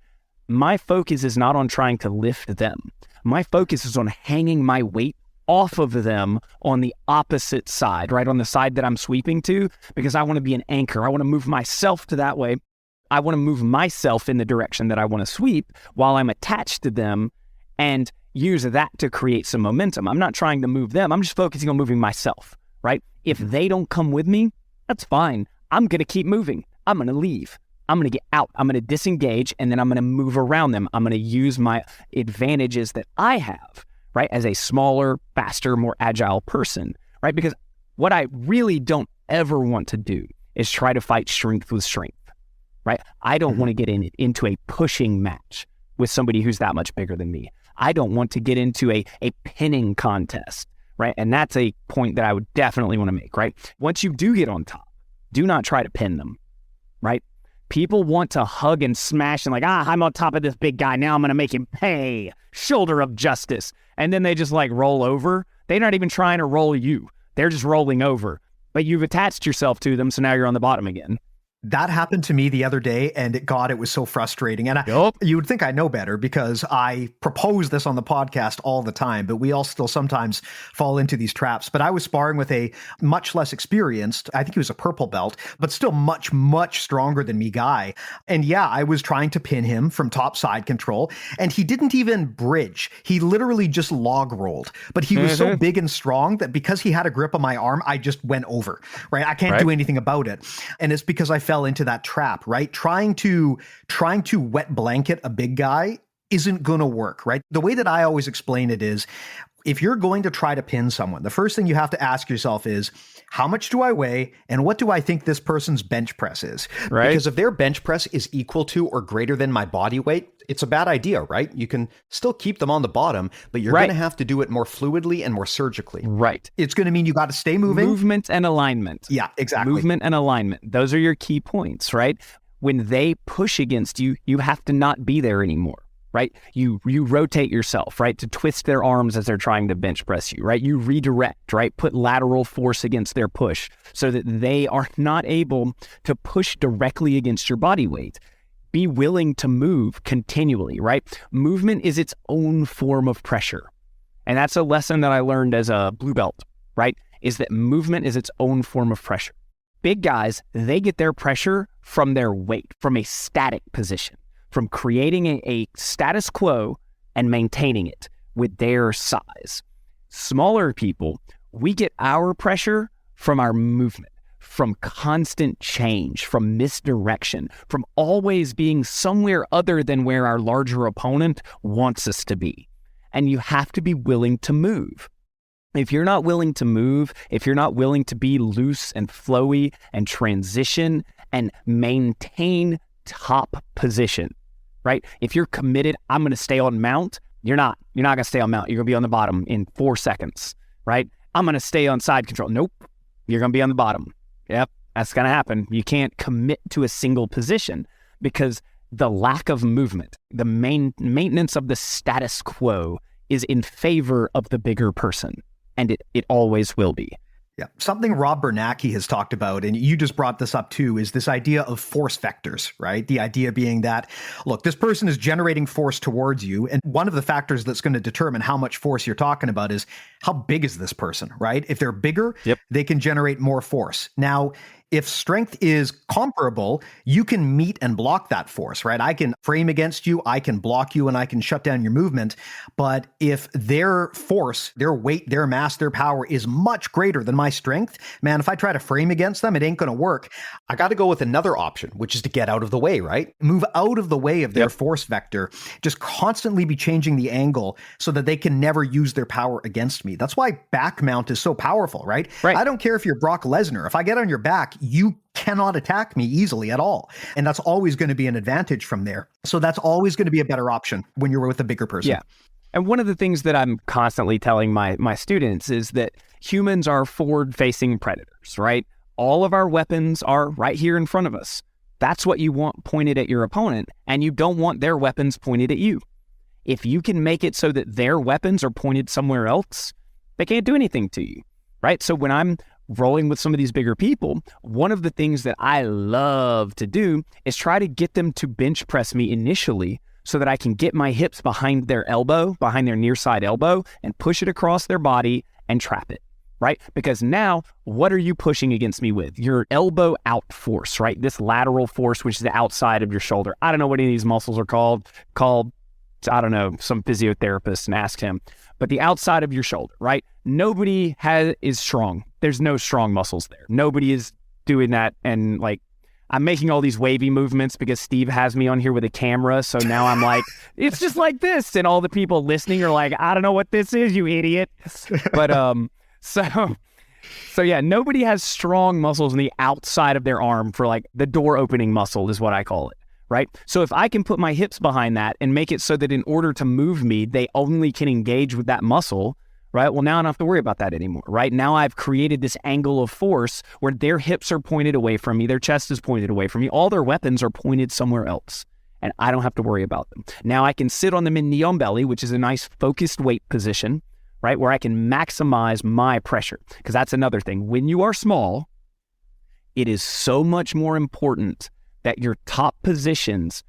my focus is not on trying to lift them. My focus is on hanging my weight off of them on the opposite side, right? On the side that I'm sweeping to, because I want to be an anchor. I want to move myself to that way. I want to move myself in the direction that I want to sweep while I'm attached to them and use that to create some momentum. I'm not trying to move them. I'm just focusing on moving myself, right? If they don't come with me, that's fine. I'm going to keep moving. I'm going to leave. I'm going to get out. I'm going to disengage, and then I'm going to move around them. I'm going to use my advantages that I have, right, as a smaller, faster, more agile person, right? Because what I really don't ever want to do is try to fight strength with strength, right? I don't want to get into a pushing match with somebody who's that much bigger than me. I don't want to get into a pinning contest, right? And that's a point that I would definitely want to make, right? Once you do get on top, do not try to pin them, right? People want to hug and smash and like, I'm on top of this big guy. Now I'm going to make him pay. Shoulder of justice. And then they just like roll over. They're not even trying to roll you. They're just rolling over. But you've attached yourself to them, so now you're on the bottom again. That happened to me the other day, and it was so frustrating. And you would think I know better because I propose this on the podcast all the time, but we all still sometimes fall into these traps. But I was sparring with a much less experienced, I think he was a purple belt, but still much, much stronger than me guy. And yeah, I was trying to pin him from top side control, and he didn't even bridge. He literally just log rolled. But he was so big and strong that because he had a grip on my arm, I just went over, right? I can't do anything about it. And it's because I fell into that trap, right? Trying to wet blanket a big guy isn't going to work, right? The way that I always explain it is, if you're going to try to pin someone, the first thing you have to ask yourself is, how much do I weigh and what do I think this person's bench press is? Right. Because if their bench press is equal to or greater than my body weight, it's a bad idea, right? You can still keep them on the bottom, but you're going to have to do it more fluidly and more surgically. Right. It's going to mean you got to stay moving. Movement and alignment. Yeah, exactly. Movement and alignment. Those are your key points, right? When they push against you, you have to not be there anymore. Right? You rotate yourself, right? To twist their arms as they're trying to bench press you, right? You redirect, right? Put lateral force against their push so that they are not able to push directly against your body weight. Be willing to move continually, right? Movement is its own form of pressure. And that's a lesson that I learned as a blue belt, right? Is that movement is its own form of pressure. Big guys, they get their pressure from their weight, from a static position, from creating a status quo and maintaining it with their size. Smaller people, we get our pressure from our movement, from constant change, from misdirection, from always being somewhere other than where our larger opponent wants us to be. And you have to be willing to move. If you're not willing to move, if you're not willing to be loose and flowy and transition and maintain top position, right? If you're committed, I'm going to stay on mount. You're not going to stay on mount. You're going to be on the bottom in 4 seconds, right? I'm going to stay on side control. Nope. You're going to be on the bottom. Yep. That's going to happen. You can't commit to a single position because the lack of movement, the maintenance of the status quo is in favor of the bigger person. And it always will be. Yeah. Something Rob Bernanke has talked about, and you just brought this up too, is this idea of force vectors, right? The idea being that, look, this person is generating force towards you. And one of the factors that's going to determine how much force you're talking about is how big is this person, right? If they're bigger, they can generate more force. Now, if strength is comparable, you can meet and block that force, right? I can frame against you, I can block you, and I can shut down your movement. But if their force, their weight, their mass, their power is much greater than my strength, man, if I try to frame against them, it ain't going to work. I got to go with another option, which is to get out of the way, right? Move out of the way of their force vector, just constantly be changing the angle so that they can never use their power against me. That's why back mount is so powerful, right? I don't care if you're Brock Lesnar. If I get on your back, you cannot attack me easily at all. And that's always going to be an advantage from there. So that's always going to be a better option when you're with a bigger person. Yeah. And one of the things that I'm constantly telling my students is that humans are forward-facing predators, right? All of our weapons are right here in front of us. That's what you want pointed at your opponent, and you don't want their weapons pointed at you. If you can make it so that their weapons are pointed somewhere else, they can't do anything to you, right? So when I'm rolling with some of these bigger people, one of the things that I love to do is try to get them to bench press me initially so that I can get my hips behind their elbow, behind their near side elbow, and push it across their body and trap it, right? Because now, what are you pushing against me with? Your elbow out force, right? This lateral force, which is the outside of your shoulder. I don't know what any of these muscles are called, I don't know, some physiotherapist and ask him. But the outside of your shoulder, right? Nobody is strong. There's no strong muscles there. Nobody is doing that and like I'm making all these wavy movements because Steve has me on here with a camera. So now I'm like, it's just like this. And all the people listening are like, I don't know what this is, you idiot. But so yeah, nobody has strong muscles on the outside of their arm for like the door opening muscle is what I call it, right? So if I can put my hips behind that and make it so that in order to move me, they only can engage with that muscle, right? Well, now I don't have to worry about that anymore, right? Now I've created this angle of force where their hips are pointed away from me, their chest is pointed away from me, all their weapons are pointed somewhere else, and I don't have to worry about them. Now I can sit on them in knee on belly, which is a nice focused weight position, right? Where I can maximize my pressure, because that's another thing. When you are small, it is so much more important that your top positions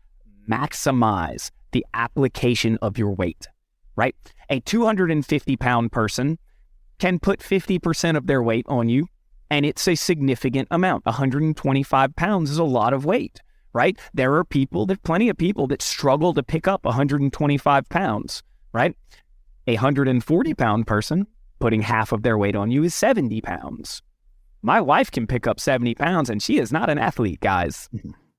maximize the application of your weight, right? A 250-pound person can put 50% of their weight on you, and it's a significant amount. 125 pounds is a lot of weight, right? There's plenty of people that struggle to pick up 125 pounds, right? A 140-pound person putting half of their weight on you is 70 pounds. My wife can pick up 70 pounds, and she is not an athlete, guys.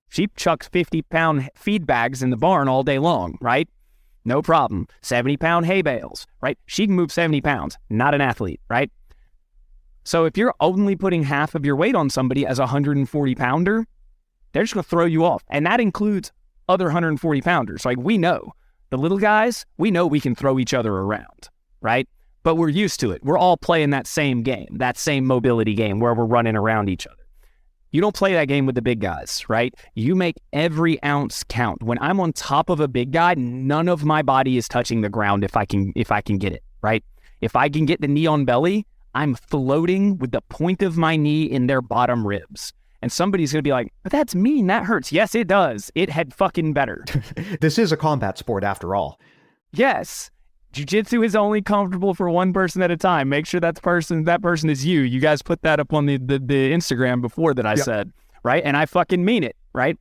She chucks 50-pound feed bags in the barn all day long, right? No problem. 70-pound hay bales, right? She can move 70 pounds, not an athlete, right? So if you're only putting half of your weight on somebody as a 140-pounder, they're just going to throw you off. And that includes other 140-pounders. Like, we know, the little guys, we know we can throw each other around, right? But we're used to it. We're all playing that same game, that same mobility game where we're running around each other. You don't play that game with the big guys, right? You make every ounce count. When I'm on top of a big guy, none of my body is touching the ground if I can get it, right? If I can get the knee on belly, I'm floating with the point of my knee in their bottom ribs. And somebody's going to be like, but that's mean, that hurts. Yes, it does. It had fucking better. This is a combat sport after all. Yes. Jiu-Jitsu is only comfortable for one person at a time. Make sure that person is you. You guys put that up on the Instagram before that I said, right? And I fucking mean it, right?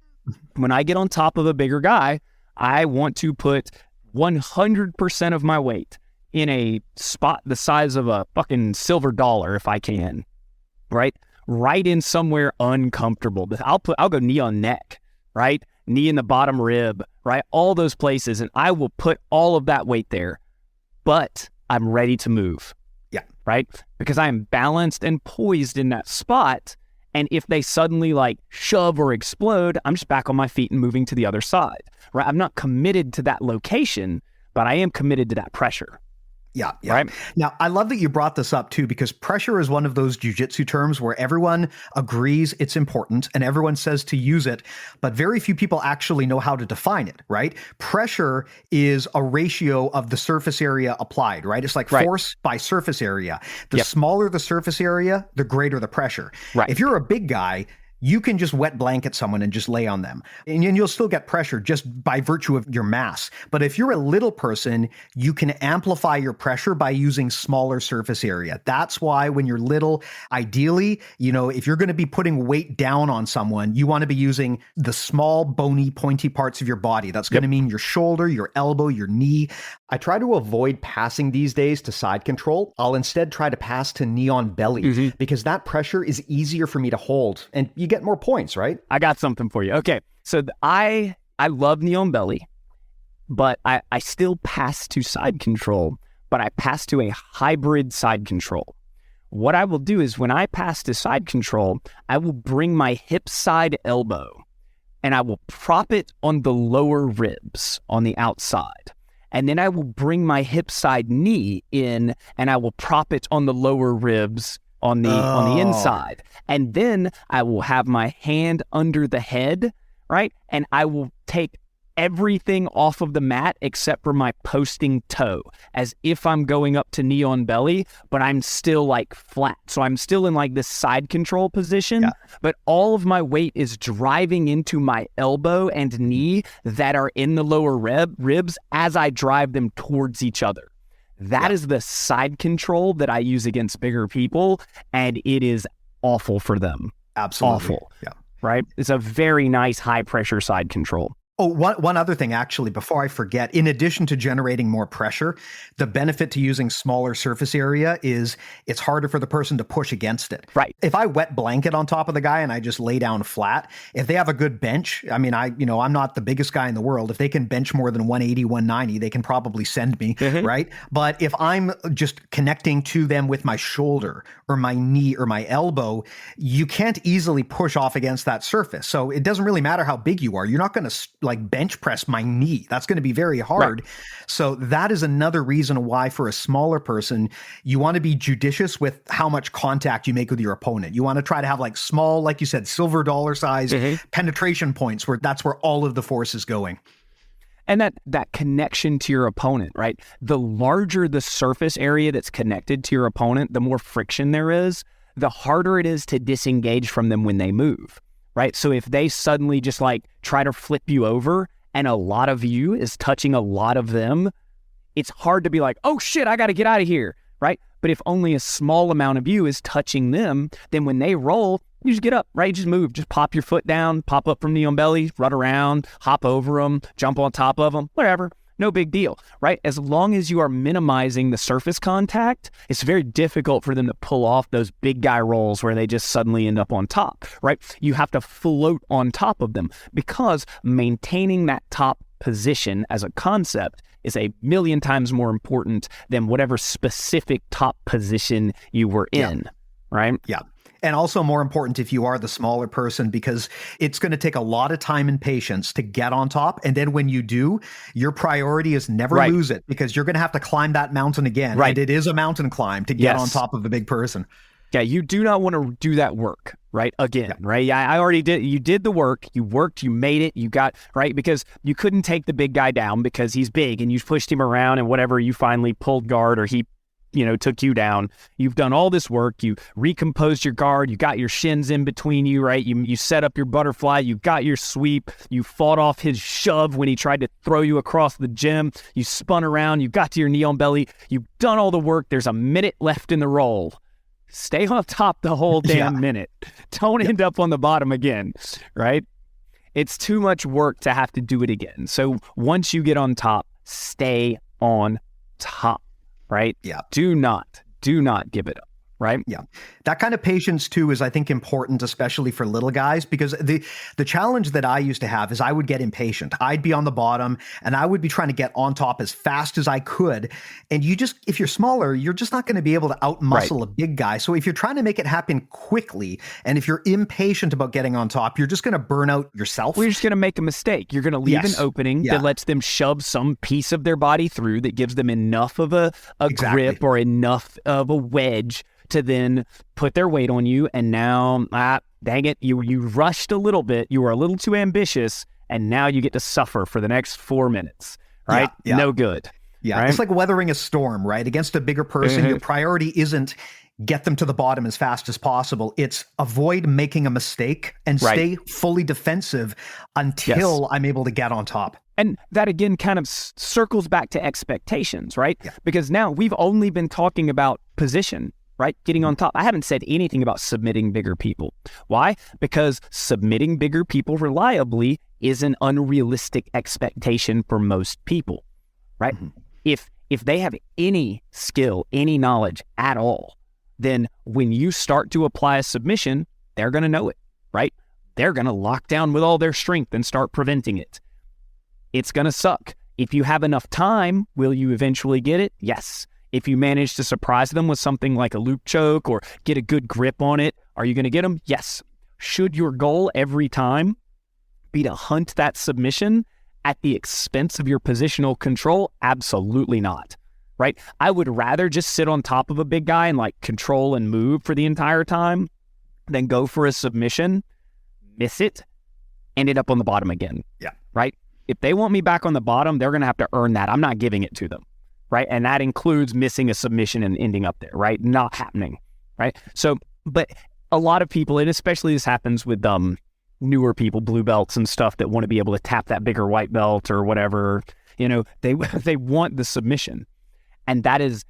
When I get on top of a bigger guy, I want to put 100% of my weight in a spot the size of a fucking silver dollar if I can, right? Right in somewhere uncomfortable. I'll go knee on neck, right? Knee in the bottom rib, right? All those places, and I will put all of that weight there. But I'm ready to move. Yeah. Right? Because I am balanced and poised in that spot. And if they suddenly like shove or explode, I'm just back on my feet and moving to the other side. Right? I'm not committed to that location, but I am committed to that pressure. Yeah. Right? Now, I love that you brought this up too, because pressure is one of those jiu-jitsu terms where everyone agrees it's important and everyone says to use it, but very few people actually know how to define it, right? Pressure is a ratio of the surface area applied, right? It's like force by surface area. The smaller the surface area, the greater the pressure. Right. If you're a big guy, you can just wet blanket someone and just lay on them. And you'll still get pressure just by virtue of your mass. But if you're a little person, you can amplify your pressure by using smaller surface area. That's why when you're little, ideally, if you're going to be putting weight down on someone, you want to be using the small, bony, pointy parts of your body. That's going to mean your shoulder, your elbow, your knee. I try to avoid passing these days to side control. I'll instead try to pass to knee on belly because that pressure is easier for me to hold and you get more points, right? I got something for you. Okay. So I love knee on belly, but I still pass to side control, but I pass to a hybrid side control. What I will do is when I pass to side control, I will bring my hip side elbow and I will prop it on the lower ribs on the outside. And then I will bring my hip side knee in and I will prop it on the lower ribs on the inside. And then I will have my hand under the head, right? And I will take everything off of the mat except for my posting toe, as if I'm going up to knee on belly, but I'm still like flat. So I'm still in like this side control position, but all of my weight is driving into my elbow and knee that are in the lower ribs as I drive them towards each other. That is the side control that I use against bigger people, and it is awful for them. Absolutely. Awful. Yeah. Right? It's a very nice high pressure side control. Oh, one other thing, actually, before I forget, in addition to generating more pressure, the benefit to using smaller surface area is it's harder for the person to push against it. Right. If I wet blanket on top of the guy and I just lay down flat, if they have a good bench, I mean, I'm not the biggest guy in the world. If they can bench more than 180, 190, they can probably send me, right? But if I'm just connecting to them with my shoulder or my knee or my elbow, you can't easily push off against that surface. So it doesn't really matter how big you are. You're not going to like bench press my knee. That's going to be very hard. Right. So that is another reason why for a smaller person, you want to be judicious with how much contact you make with your opponent. You want to try to have like small, like you said, silver dollar size penetration points where that's where all of the force is going. And that connection to your opponent, right? The larger the surface area that's connected to your opponent, the more friction there is, the harder it is to disengage from them when they move. Right. So if they suddenly just like try to flip you over and a lot of you is touching a lot of them, it's hard to be like, oh shit, I got to get out of here. Right. But if only a small amount of you is touching them, then when they roll, you just get up, right? You just move, just pop your foot down, pop up from knee on belly, run around, hop over them, jump on top of them, whatever. No big deal, right? As long as you are minimizing the surface contact, it's very difficult for them to pull off those big guy rolls where they just suddenly end up on top, right? You have to float on top of them because maintaining that top position as a concept is a million times more important than whatever specific top position you were in, right? Yeah. And also more important if you are the smaller person, because it's going to take a lot of time and patience to get on top. And then when you do, your priority is never lose it, because you're going to have to climb that mountain again. Right. And it is a mountain climb to get on top of a big person. Yeah, you do not want to do that work, right? Again, right? I already did. You did the work. You worked. You made it. You got, right? Because you couldn't take the big guy down because he's big and you pushed him around and whatever, you finally pulled guard or he took you down. You've done all this work. You recomposed your guard. You got your shins in between you, right? You set up your butterfly. You got your sweep. You fought off his shove when he tried to throw you across the gym. You spun around. You got to your knee on belly. You've done all the work. There's a minute left in the roll. Stay on top the whole damn minute. Don't end up on the bottom again, right? It's too much work to have to do it again. So once you get on top, stay on top. Right? Yeah. Do not give it up. Right? Yeah. That kind of patience too is, I think, important, especially for little guys, because the challenge that I used to have is I would get impatient. I'd be on the bottom and I would be trying to get on top as fast as I could. And if you're smaller, you're just not going to be able to outmuscle a big guy. So if you're trying to make it happen quickly, and if you're impatient about getting on top, you're just going to burn out yourself. Well, you're just going to make a mistake. You're going to leave an opening that lets them shove some piece of their body through that gives them enough of a grip or enough of a wedge to then put their weight on you. And now, dang it, you rushed a little bit. You were a little too ambitious. And now you get to suffer for the next 4 minutes, right? Yeah. No good. Yeah. Right? It's like weathering a storm, right? Against a bigger person, your priority isn't get them to the bottom as fast as possible. It's avoid making a mistake and stay fully defensive until I'm able to get on top. And that, again, kind of circles back to expectations, right? Yeah. Because now we've only been talking about position, right? Getting on top. I haven't said anything about submitting bigger people. Why? Because submitting bigger people reliably is an unrealistic expectation for most people, right? If they have any skill, any knowledge at all, then when you start to apply a submission, they're going to know it, right? They're going to lock down with all their strength and start preventing it. It's going to suck. If you have enough time, will you eventually get it? Yes. If you manage to surprise them with something like a loop choke or get a good grip on it, are you going to get them? Yes. Should your goal every time be to hunt that submission at the expense of your positional control? Absolutely not, right? I would rather just sit on top of a big guy and like control and move for the entire time than go for a submission, miss it, ended up on the bottom again. Yeah. Right? If they want me back on the bottom, they're going to have to earn that. I'm not giving it to them. Right. And that includes missing a submission and ending up there. Right. Not happening. Right. So, but a lot of people, and especially this happens with newer people, blue belts and stuff that want to be able to tap that bigger white belt or whatever, they want the submission. And that is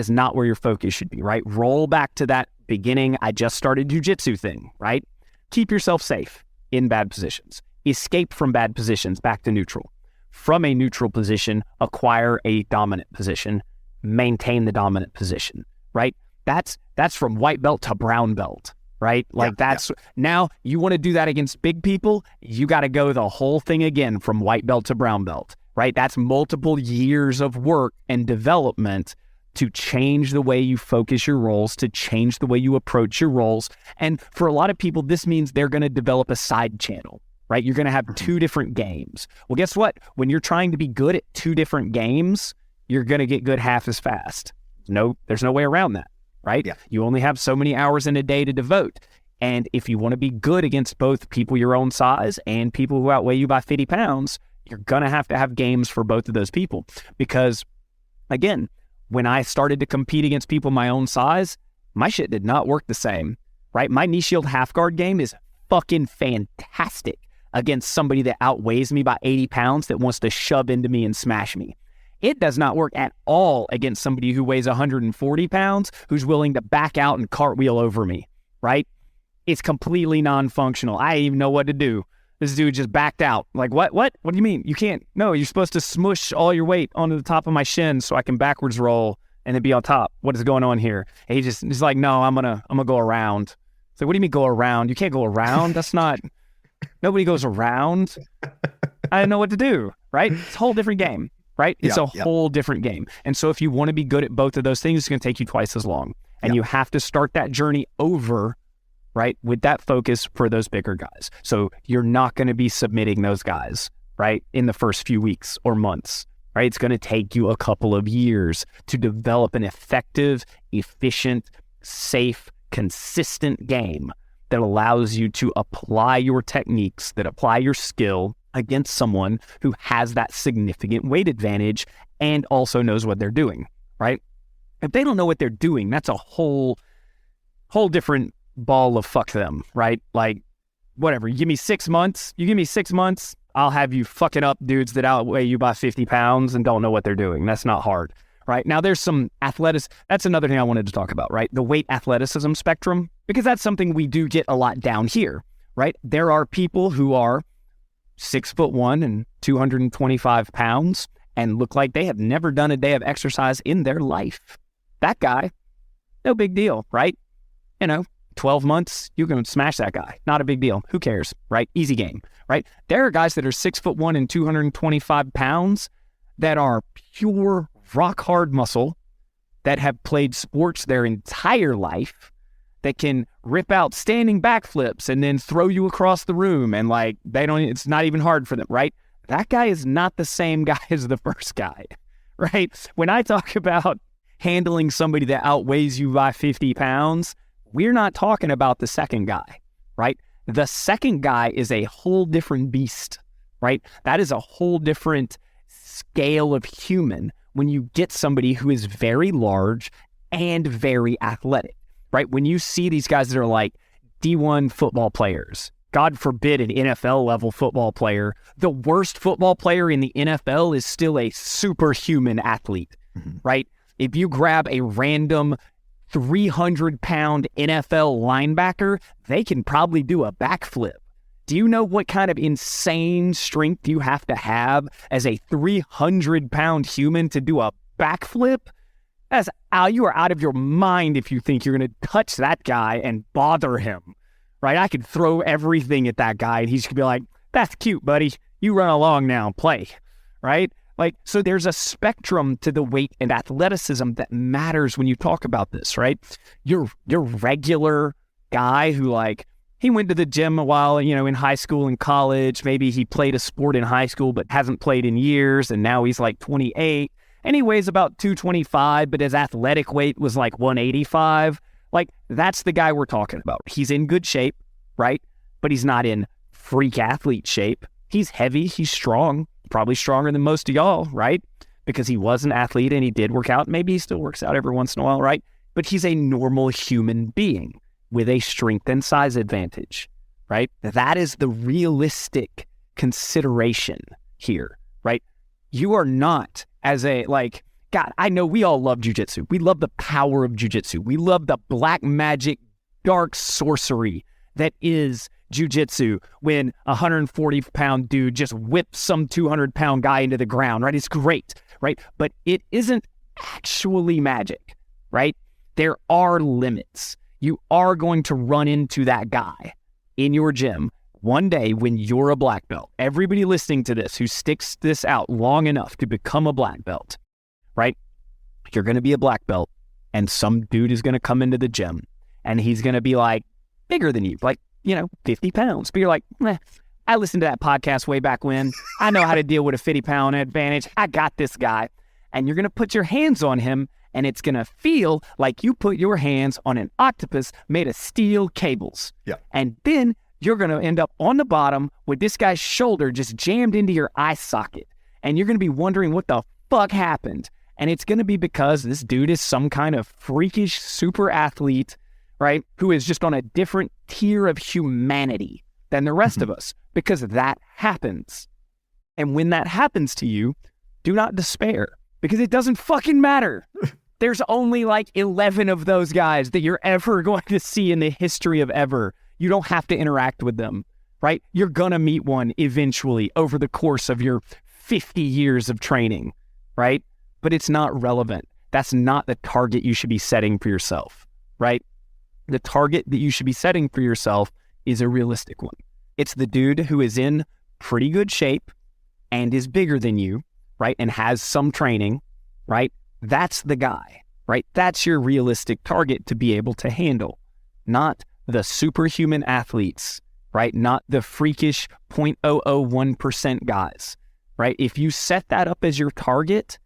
not where your focus should be. Right. Roll back to that beginning. I just started jiu-jitsu thing. Right. Keep yourself safe in bad positions. escape from bad positions back to neutral. From a neutral position, acquire a dominant position, maintain the dominant position, right? That's from white belt to brown belt, right? Like now you want to do that against big people, you got to go the whole thing again from white belt to brown belt, right? That's multiple years of work and development to change the way you focus your roles, to change the way you approach your roles. And for a lot of people, this means they're going to develop a side channel, right? You're going to have two different games. Well, guess what? When you're trying to be good at two different games, you're going to get good half as fast. There's no way around that, right? Yeah. You only have so many hours in a day to devote. And if you want to be good against both people your own size and people who outweigh you by 50 pounds, you're going to have games for both of those people. Because, again, when I started to compete against people my own size, my shit did not work the same, right? My knee shield half guard game is fucking fantastic against somebody that outweighs me by 80 pounds that wants to shove into me and smash me. It does not work at all against somebody who weighs 140 pounds who's willing to back out and cartwheel over me, right? It's completely non-functional. I didn't even know what to do. This dude just backed out. Like, what? What do you mean? You can't. No, you're supposed to smush all your weight onto the top of my shin so I can backwards roll and then be on top. What is going on here? And he's like, no, I'm gonna go around. So what do you mean go around? You can't go around. That's not. Nobody goes around. I didn't know what to do. Right? It's a whole different game. Right? It's a whole different game. And so if you want to be good at both of those things, it's going to take you twice as long. And you have to start that journey over, right, with that focus for those bigger guys. So you're not going to be submitting those guys, right, in the first few weeks or months, right? It's going to take you a couple of years to develop an effective, efficient, safe, consistent game that allows you to apply your techniques, that apply your skill against someone who has that significant weight advantage and also knows what they're doing, right? If they don't know what they're doing, that's a whole different ball of fuck them, right? Like, whatever, you give me 6 months, I'll have you fucking up dudes that outweigh you by 50 pounds and don't know what they're doing. That's not hard, right? Now there's some that's another thing I wanted to talk about, right? The weight athleticism spectrum, because that's something we do get a lot down here, right? There are people who are 6'1" and 225 pounds and look like they have never done a day of exercise in their life. That guy, no big deal, right? 12 months, you can smash that guy. Not a big deal. Who cares, right? Easy game, right? There are guys that are 6'1" and 225 pounds that are pure rock hard muscle, that have played sports their entire life, that can rip out standing backflips and then throw you across the room, and like it's not even hard for them, right? That guy is not the same guy as the first guy, right? When I talk about handling somebody that outweighs you by 50 pounds, we're not talking about the second guy, right? The second guy is a whole different beast, right? That is a whole different scale of human when you get somebody who is very large and very athletic, right? When you see these guys that are like D1 football players, God forbid an NFL level football player, the worst football player in the NFL is still a superhuman athlete, right? If you grab a random 300-pound NFL linebacker, they can probably do a backflip. Do you know what kind of insane strength you have to have as a 300-pound human to do a backflip? You are out of your mind if you think you're going to touch that guy and bother him, right? I could throw everything at that guy and he's going to be like, that's cute, buddy. You run along now, play, right? Like, so there's a spectrum to the weight and athleticism that matters when you talk about this, right? Your regular guy who, like, he went to the gym a while, in high school and college. Maybe he played a sport in high school but hasn't played in years, and now he's like 28, and he weighs about 225, but his athletic weight was like 185. Like, that's the guy we're talking about. He's in good shape, right? But he's not in freak athlete shape. He's heavy, he's strong. Probably stronger than most of y'all, right? Because he was an athlete and he did work out. Maybe he still works out every once in a while, right? But he's a normal human being with a strength and size advantage, right? That is the realistic consideration here, right? You are not God, I know we all love jiu-jitsu. We love the power of jiu-jitsu. We love the black magic, dark sorcery that is jiu-jitsu when a 140-pound dude just whips some 200-pound guy into the ground, right? It's great, right? But it isn't actually magic, right? There are limits. You are going to run into that guy in your gym one day when you're a black belt. Everybody listening to this who sticks this out long enough to become a black belt, right? You're going to be a black belt, and some dude is going to come into the gym, and he's going to be like bigger than you, like, 50 pounds. But you're like, I listened to that podcast way back when. I know how to deal with a 50-pound advantage. I got this guy. And you're going to put your hands on him, and it's going to feel like you put your hands on an octopus made of steel cables. Yeah. And then you're going to end up on the bottom with this guy's shoulder just jammed into your eye socket. And you're going to be wondering what the fuck happened. And it's going to be because this dude is some kind of freakish super athlete, right, who is just on a different tier of humanity than the rest of us, because that happens. And when that happens to you, do not despair, because it doesn't fucking matter. There's only like 11 of those guys that you're ever going to see in the history of ever. You don't have to interact with them, right? You're going to meet one eventually over the course of your 50 years of training, right? But it's not relevant. That's not the target you should be setting for yourself, right? The target that you should be setting for yourself is a realistic one. It's the dude who is in pretty good shape and is bigger than you, right? And has some training, right? That's the guy, right? That's your realistic target to be able to handle, not the superhuman athletes, right? Not the freakish 0.001% guys, right? If you set that up as your target,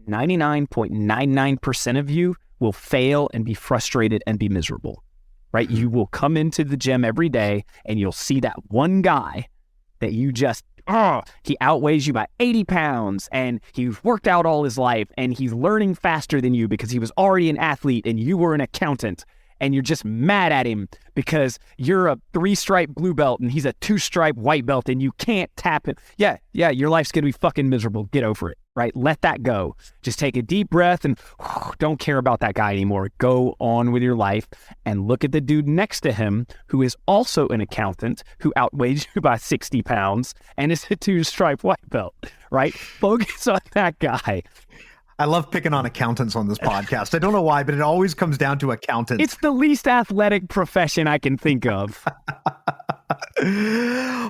99.99% of you will fail and be frustrated and be miserable, right? You will come into the gym every day and you'll see that one guy that you just, he outweighs you by 80 pounds and he's worked out all his life and he's learning faster than you because he was already an athlete and you were an accountant, and you're just mad at him because you're a 3-stripe blue belt and he's a 2-stripe white belt and you can't tap him. Yeah, your life's going to be fucking miserable. Get over it, right? Let that go. Just take a deep breath and don't care about that guy anymore. Go on with your life and look at the dude next to him who is also an accountant who outweighs you by 60 pounds and is a 2-stripe white belt, right? Focus on that guy. I love picking on accountants on this podcast. I don't know why, but it always comes down to accountants. It's the least athletic profession I can think of.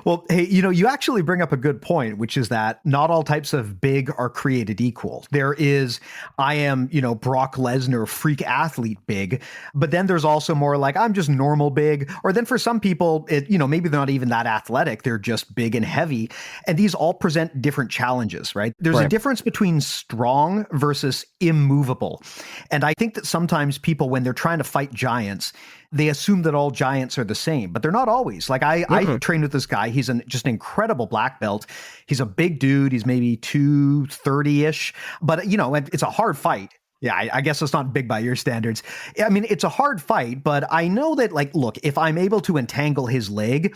Well, hey, you actually bring up a good point, which is that not all types of big are created equal. There is, I am, Brock Lesnar, freak athlete big, but then there's also more like, I'm just normal big. Or then for some people, maybe they're not even that athletic. They're just big and heavy. And these all present different challenges, right? There's a difference between strong versus immovable. And I think that sometimes people, when they're trying to fight giants, they assume that all giants are the same, but they're not always. Like I trained with this guy. He's just an incredible black belt. He's a big dude. He's maybe 230-ish, but it's a hard fight. Yeah, I guess it's not big by your standards. I mean, it's a hard fight, but I know that, look, if I'm able to entangle his leg,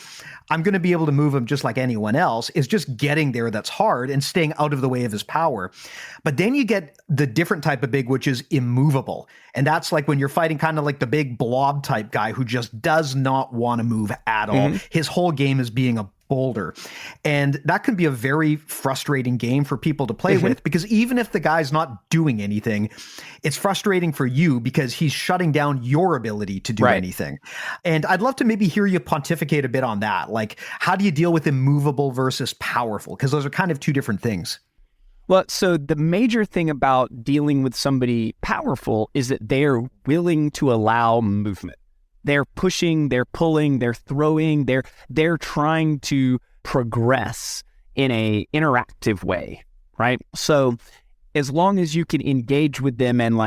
I'm going to be able to move him just like anyone else. It's just getting there that's hard and staying out of the way of his power. But then you get the different type of big, which is immovable. And that's like when you're fighting kind of like the big blob type guy who just does not want to move at all. His whole game is being a boulder. And that can be a very frustrating game for people to play with, because even if the guy's not doing anything, it's frustrating for you because he's shutting down your ability to do anything. And I'd love to maybe hear you pontificate a bit on that. Like, how do you deal with immovable versus powerful? Because those are kind of two different things. Well, so the major thing about dealing with somebody powerful is that they're willing to allow movement. They're pushing, they're pulling, they're throwing, they're trying to progress in a interactive way, right? So as long as you can engage with them and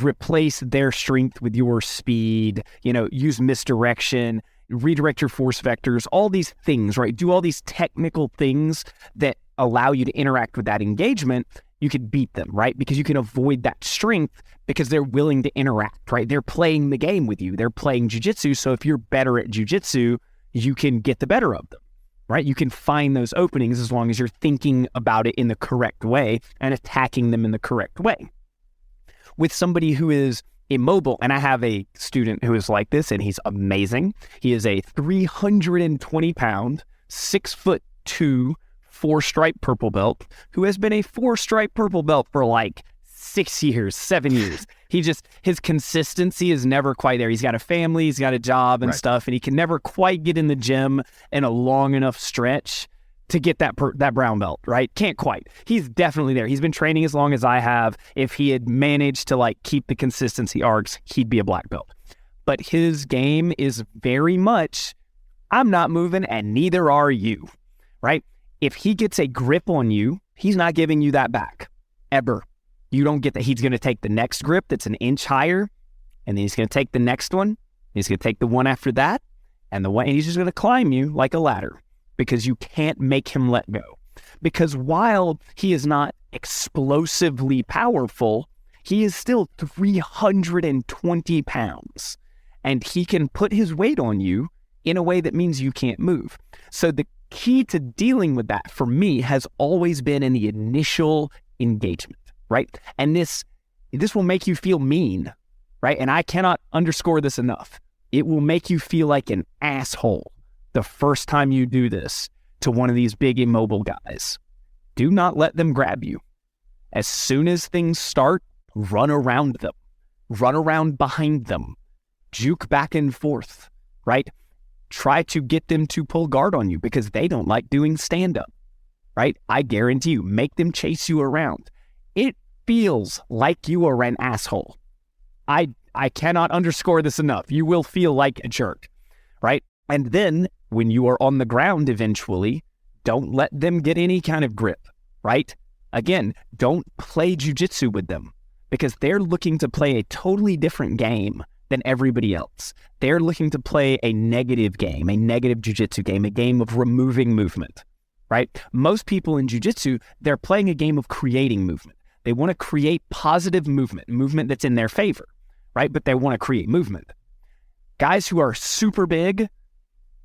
replace their strength with your speed, use misdirection, redirect your force vectors, all these things, right? Do all these technical things that allow you to interact with that engagement, you could beat them, right? Because you can avoid that strength because they're willing to interact, right? They're playing the game with you. They're playing jiu-jitsu. So if you're better at jiu-jitsu, you can get the better of them, right? You can find those openings as long as you're thinking about it in the correct way and attacking them in the correct way. With somebody who is immobile. And I have a student who is like this, and he's amazing. He is a 320 pound, 6'2", 4-stripe purple belt who has been a 4-stripe purple belt for like 6 years, 7 years. His consistency is never quite there. He's got a family, he's got a job and stuff, and he can never quite get in the gym in a long enough stretch to get that brown belt, right? Can't quite. He's definitely there. He's been training as long as I have. If he had managed to like keep the consistency arcs, he'd be a black belt. But his game is very much, I'm not moving and neither are you, right? If he gets a grip on you, he's not giving you that back, ever. You don't get that. He's going to take the next grip that's an inch higher, and then he's going to take the next one. He's going to take the one after that, and he's just going to climb you like a ladder because you can't make him let go. Because while he is not explosively powerful, he is still 320 pounds, and he can put his weight on you in a way that means you can't move. So the key to dealing with that for me has always been in the initial engagement. Right? And this will make you feel mean, right? And I cannot underscore this enough. It will make you feel like an asshole the first time you do this to one of these big immobile guys. Do not let them grab you. As soon as things start, run around them. Run around behind them. Juke back and forth, right? Try to get them to pull guard on you because they don't like doing stand-up, right? I guarantee you, make them chase you around. It feels like you are an asshole. I cannot underscore this enough. You will feel like a jerk, right? And then when you are on the ground eventually, don't let them get any kind of grip, right? Again, don't play jiu-jitsu with them because they're looking to play a totally different game than everybody else. They're looking to play a negative game, a negative jiu-jitsu game, a game of removing movement, right? Most people in jiu-jitsu, they're playing a game of creating movement. They want to create positive movement that's in their favor, right? But they want to create movement. Guys who are super big,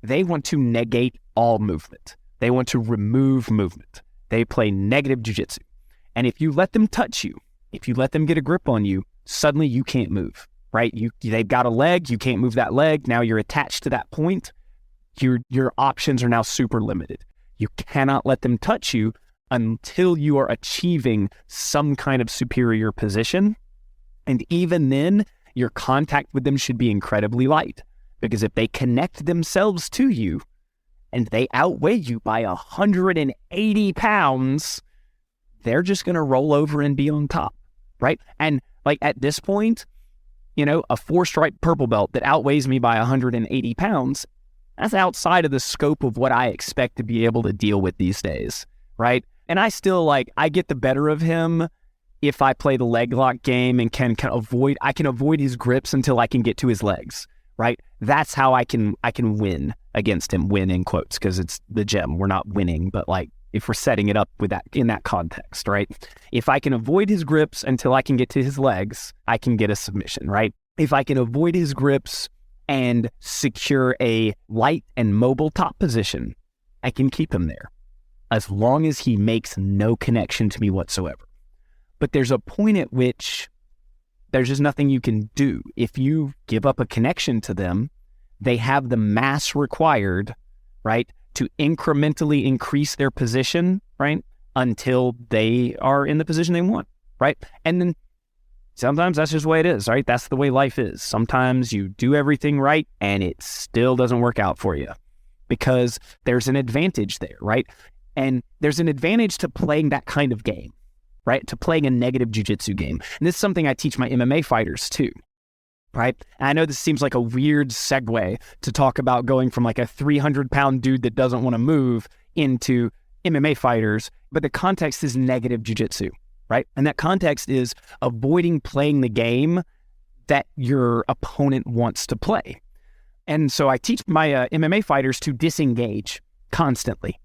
they want to negate all movement. They want to remove movement. They play negative jiu-jitsu. And if you let them touch you, if you let them get a grip on you, suddenly you can't move, right? They've got a leg, you can't move that leg. Now you're attached to that point. Your options are now super limited. You cannot let them touch you until you are achieving some kind of superior position. And even then, your contact with them should be incredibly light. Because if they connect themselves to you and they outweigh you by 180 pounds, they're just going to roll over and be on top, right? And like at this point, a 4-stripe purple belt that outweighs me by 180 pounds, that's outside of the scope of what I expect to be able to deal with these days, right? And I still I get the better of him if I play the leg lock game and can avoid his grips until I can get to his legs, right? That's how I can win against him, win in quotes, because it's the gym. We're not winning, but if we're setting it up with that in that context, right? If I can avoid his grips until I can get to his legs, I can get a submission, right? If I can avoid his grips and secure a light and mobile top position, I can keep him there, as long as he makes no connection to me whatsoever. But there's a point at which there's just nothing you can do. If you give up a connection to them, they have the mass required, right, to incrementally increase their position, right, until they are in the position they want, right? And then sometimes that's just the way it is, right? That's the way life is. Sometimes you do everything right and it still doesn't work out for you because there's an advantage there, right? And there's an advantage to playing that kind of game, right? To playing a negative jiu-jitsu game. And this is something I teach my MMA fighters too, right? And I know this seems like a weird segue to talk about going from a 300-pound dude that doesn't want to move into MMA fighters, but the context is negative jiu-jitsu, right? And that context is avoiding playing the game that your opponent wants to play. And so I teach my MMA fighters to disengage constantly.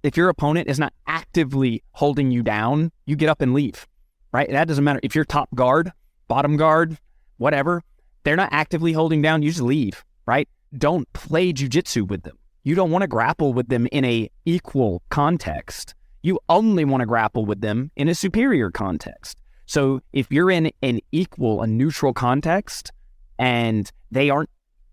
If your opponent is not actively holding you down, you get up and leave, right? And that doesn't matter. If you're top guard, bottom guard, whatever, they're not actively holding down, you just leave, right? Don't play jiu-jitsu with them. You don't want to grapple with them in a equal context. You only want to grapple with them in a superior context. So if you're in an equal, a neutral context, and they aren't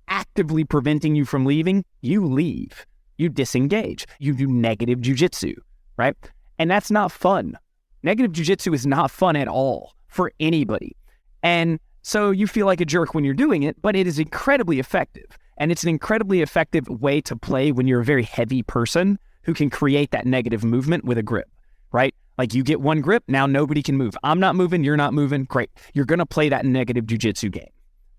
actively preventing you from leaving, you leave. You disengage. You do negative jiu-jitsu, right? And that's not fun. Negative jiu-jitsu is not fun at all for anybody. And so you feel like a jerk when you're doing it, but it is incredibly effective. And it's an incredibly effective way to play when you're a very heavy person who can create that negative movement with a grip, right? Like you get one grip, now nobody can move. I'm not moving, you're not moving, great. You're going to play that negative jiu-jitsu game,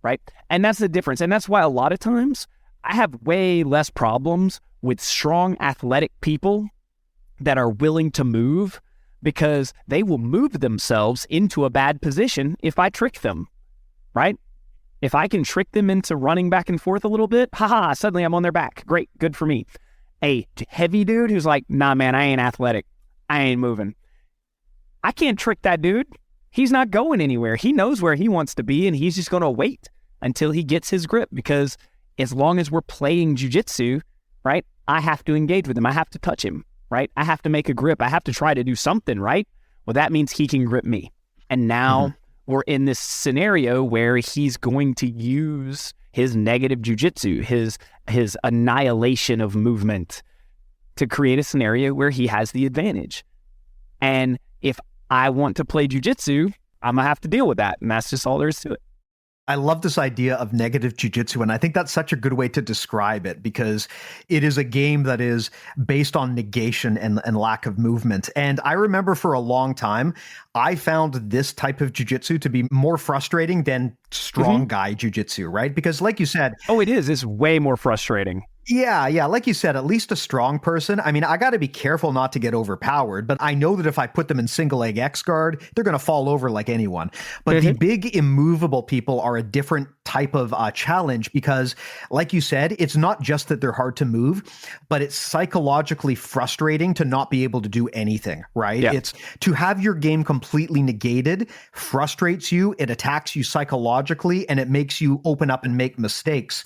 right? And that's the difference. And that's why a lot of times I have way less problems with strong athletic people that are willing to move, because they will move themselves into a bad position if I trick them, right? If I can trick them into running back and forth a little bit, haha, suddenly I'm on their back. Great, good for me. A heavy dude who's like, nah, man, I ain't athletic. I ain't moving. I can't trick that dude. He's not going anywhere. He knows where he wants to be, and he's just going to wait until he gets his grip, because as long as we're playing jiu-jitsu, right, I have to engage with him. I have to touch him, right? I have to make a grip. I have to try to do something, right? Well, that means he can grip me. And now we're in this scenario where he's going to use his negative jiu-jitsu, his annihilation of movement, to create a scenario where he has the advantage. And if I want to play jiu-jitsu, I'm going to have to deal with that. And that's just all there is to it. I love this idea of negative jiu-jitsu, and I think that's such a good way to describe it, because it is a game that is based on negation and lack of movement. And I remember for a long time, I found this type of jiu-jitsu to be more frustrating than strong guy jiu-jitsu, right? Because like you said... Oh, it is. It's way more frustrating. Yeah. Like you said, at least a strong person. I mean, I got to be careful not to get overpowered, but I know that if I put them in single leg X guard, they're going to fall over like anyone. But the big immovable people are a different type of challenge, because like you said, it's not just that they're hard to move, but it's psychologically frustrating to not be able to do anything, right? Yeah. It's to have your game completely negated, frustrates you, it attacks you psychologically, and it makes you open up and make mistakes.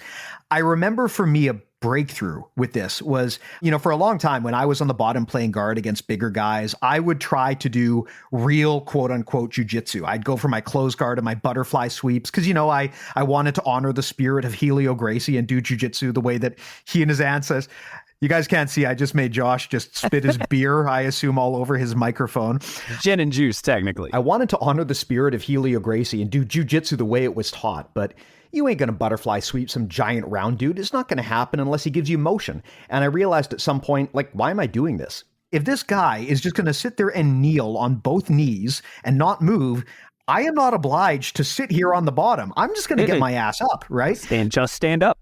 I remember for me, a breakthrough with this was, for a long time when I was on the bottom playing guard against bigger guys, I would try to do real quote unquote jujitsu. I'd go for my closed guard and my butterfly sweeps because, I wanted to honor the spirit of Helio Gracie and do jujitsu the way that he and his ancestors. You guys can't see, I just made Josh just spit his beer, I assume, all over his microphone. Gin and juice, technically. I wanted to honor the spirit of Helio Gracie and do jujitsu the way it was taught, but you ain't going to butterfly sweep some giant round dude. It's not going to happen unless he gives you motion. And I realized at some point, why am I doing this? If this guy is just going to sit there and kneel on both knees and not move, I am not obliged to sit here on the bottom. I'm just going to get my ass up, right? Just stand up.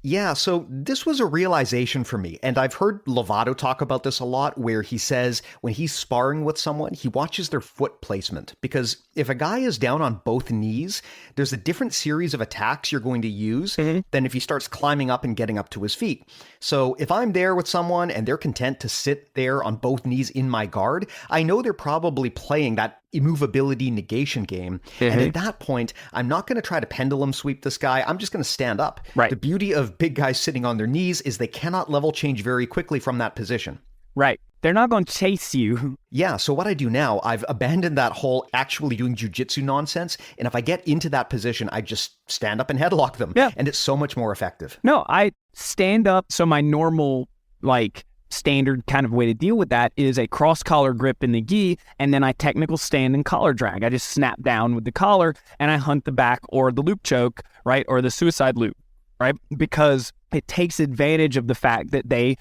Yeah, so this was a realization for me, and I've heard Lovato talk about this a lot, where he says when he's sparring with someone, he watches their foot placement, because if a guy is down on both knees, there's a different series of attacks you're going to use than if he starts climbing up and getting up to his feet. So if I'm there with someone and they're content to sit there on both knees in my guard, I know they're probably playing that immovability negation game. And at that point, I'm not going to try to pendulum sweep this guy. I'm just going to stand up. Right. The beauty of big guys sitting on their knees is they cannot level change very quickly from that position. Right. They're not going to chase you. Yeah, so what I do now, I've abandoned that whole actually doing jiu-jitsu nonsense, and if I get into that position, I just stand up and headlock them. Yeah. And it's so much more effective. No, I stand up. So my normal, standard kind of way to deal with that is a cross collar grip in the gi, and then I technical stand and collar drag. I just snap down with the collar and I hunt the back or the loop choke, right? Or the suicide loop, right? Because it takes advantage of the fact that they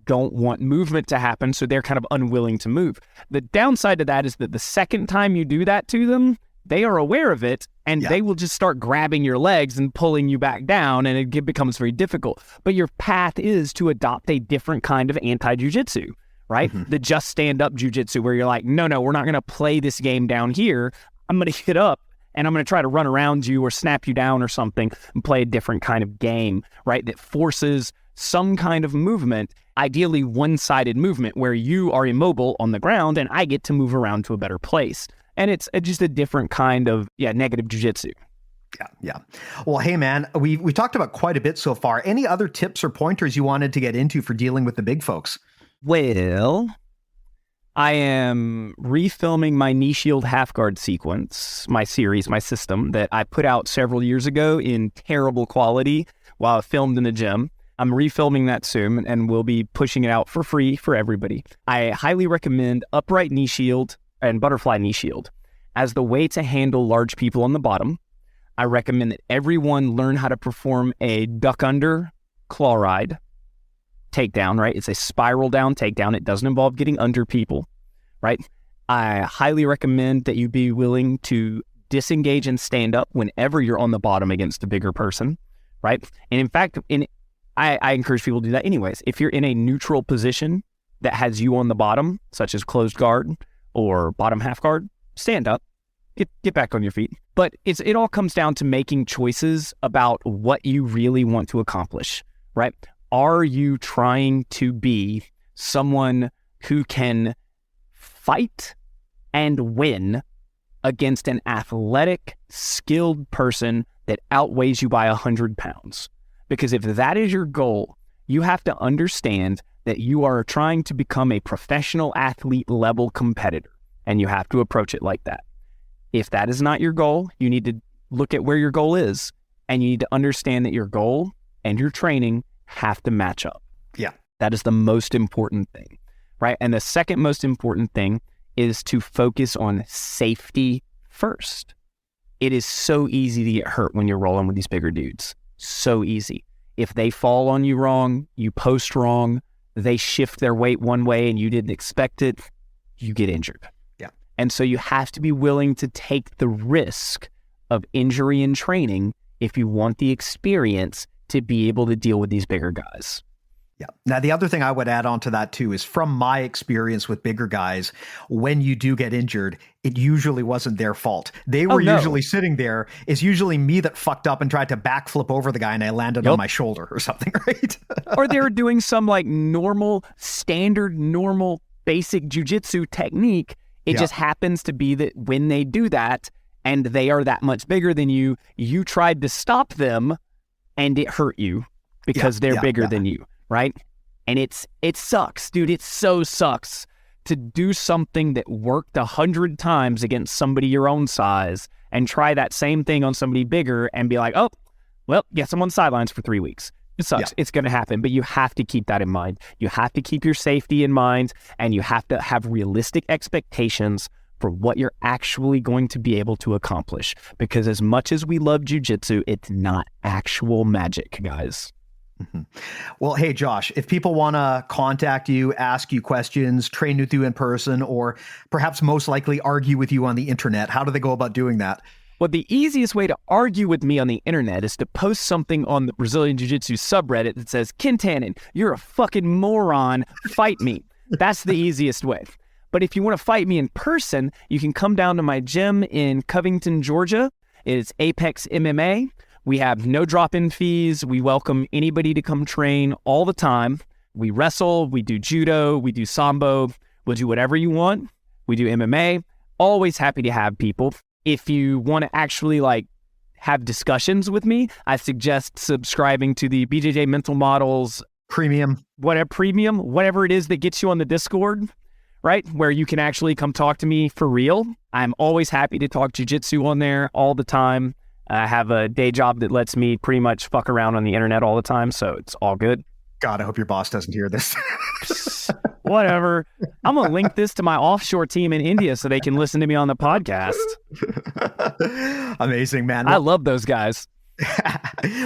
don't want movement to happen, so they're kind of unwilling to move. The downside to that is that the second time you do that to them, they are aware of it, and they will just start grabbing your legs and pulling you back down, and it becomes very difficult. But your path is to adopt a different kind of anti-jiu-jitsu, right? The just stand-up jiu-jitsu, where you're like, no, we're not going to play this game down here. I'm going to get up, and I'm going to try to run around you or snap you down or something and play a different kind of game, right? That forces some kind of movement, ideally one-sided movement, where you are immobile on the ground and I get to move around to a better place. And it's just a different kind of, negative jiu-jitsu. Yeah. Well, hey, man, we talked about quite a bit so far. Any other tips or pointers you wanted to get into for dealing with the big folks? Well, I am refilming my knee shield half guard sequence, my series, my system that I put out several years ago in terrible quality while I filmed in the gym. I'm refilming that soon and we'll be pushing it out for free for everybody. I highly recommend upright knee shield and butterfly knee shield as the way to handle large people on the bottom. I recommend that everyone learn how to perform a duck under claw ride takedown, right? It's a spiral down takedown. It doesn't involve getting under people, right? I highly recommend that you be willing to disengage and stand up whenever you're on the bottom against a bigger person, right? And in fact, I encourage people to do that anyways. If you're in a neutral position that has you on the bottom, such as closed guard or bottom half guard, stand up, get back on your feet. But it all comes down to making choices about what you really want to accomplish, right? Are you trying to be someone who can fight and win against an athletic, skilled person that outweighs you by 100 pounds? Because if that is your goal, you have to understand that you are trying to become a professional athlete level competitor, and you have to approach it like that. If that is not your goal, you need to look at where your goal is, and you need to understand that your goal and your training have to match up. Yeah. That is the most important thing, right? And the second most important thing is to focus on safety first. It is so easy to get hurt when you're rolling with these bigger dudes. So easy. If they fall on you wrong, you post wrong, they shift their weight one way and you didn't expect it, you get injured. Yeah. And so you have to be willing to take the risk of injury in training if you want the experience to be able to deal with these bigger guys. Yeah. Now, the other thing I would add on to that too is from my experience with bigger guys, when you do get injured, it usually wasn't their fault. They were usually sitting there. It's usually me that fucked up and tried to backflip over the guy and I landed on my shoulder or something, right? Or they were doing some like standard basic jiu-jitsu technique. It just happens to be that when they do that and they are that much bigger than you, you tried to stop them and it hurt you because they're bigger than you, right? And it sucks, dude. It so sucks to do something that worked 100 times against somebody your own size and try that same thing on somebody bigger and be like, oh, well, guess I'm on the sidelines for 3 weeks. It sucks. It's going to happen, but you have to keep that in mind. You have to keep your safety in mind, and you have to have realistic expectations for what you're actually going to be able to accomplish. Because as much as we love jiu-jitsu, it's not actual magic, guys. Mm-hmm. Well, hey, Josh, if people want to contact you, ask you questions, train with you in person, or perhaps most likely argue with you on the internet, how do they go about doing that? Well, the easiest way to argue with me on the internet is to post something on the Brazilian Jiu-Jitsu subreddit that says, Kintanon, you're a fucking moron, fight me. That's the easiest way. But if you want to fight me in person, you can come down to my gym in Covington, Georgia. It's Apex MMA. We have no drop-in fees. We welcome anybody to come train all the time. We wrestle, we do judo, we do sambo. We'll do whatever you want. We do MMA. Always happy to have people. If you want to actually have discussions with me, I suggest subscribing to the BJJ Mental Models Premium. Whatever it is that gets you on the Discord, right? Where you can actually come talk to me for real. I'm always happy to talk jiu-jitsu on there all the time. I have a day job that lets me pretty much fuck around on the internet all the time, so it's all good. God, I hope your boss doesn't hear this. Whatever. I'm going to link this to my offshore team in India so they can listen to me on the podcast. Amazing, man. I love those guys.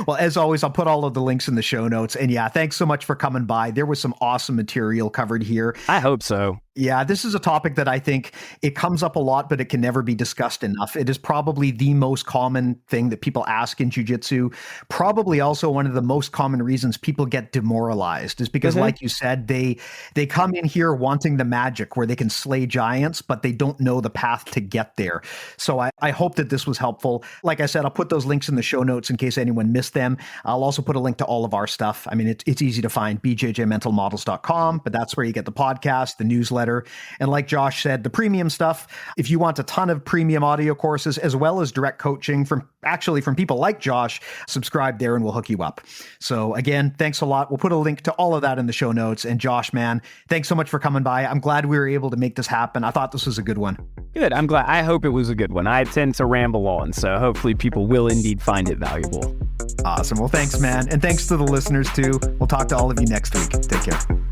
Well, as always, I'll put all of the links in the show notes. And yeah, thanks so much for coming by. There was some awesome material covered here. I hope so. Yeah, this is a topic that I think it comes up a lot, but it can never be discussed enough. It is probably the most common thing that people ask in jiu-jitsu. Probably also one of the most common reasons people get demoralized is because, like you said, they come in here wanting the magic where they can slay giants, but they don't know the path to get there. So I hope that this was helpful. Like I said, I'll put those links in the show notes in case anyone missed them. I'll also put a link to all of our stuff. I mean, it's easy to find, bjjmentalmodels.com, but that's where you get the podcast, the newsletter, better. And like Josh said, the premium stuff, if you want a ton of premium audio courses as well as direct coaching from people like Josh, subscribe there and we'll hook you up. So again, thanks a lot. We'll put a link to all of that in the show notes. And Josh, man, thanks so much for coming by. I'm glad we were able to make this happen. I thought this was a good one. Good. I'm glad. I hope it was a good one. I tend to ramble on, so hopefully people will indeed find it valuable. Awesome. Well, thanks, man. And thanks to the listeners too. We'll talk to all of you next week. Take care.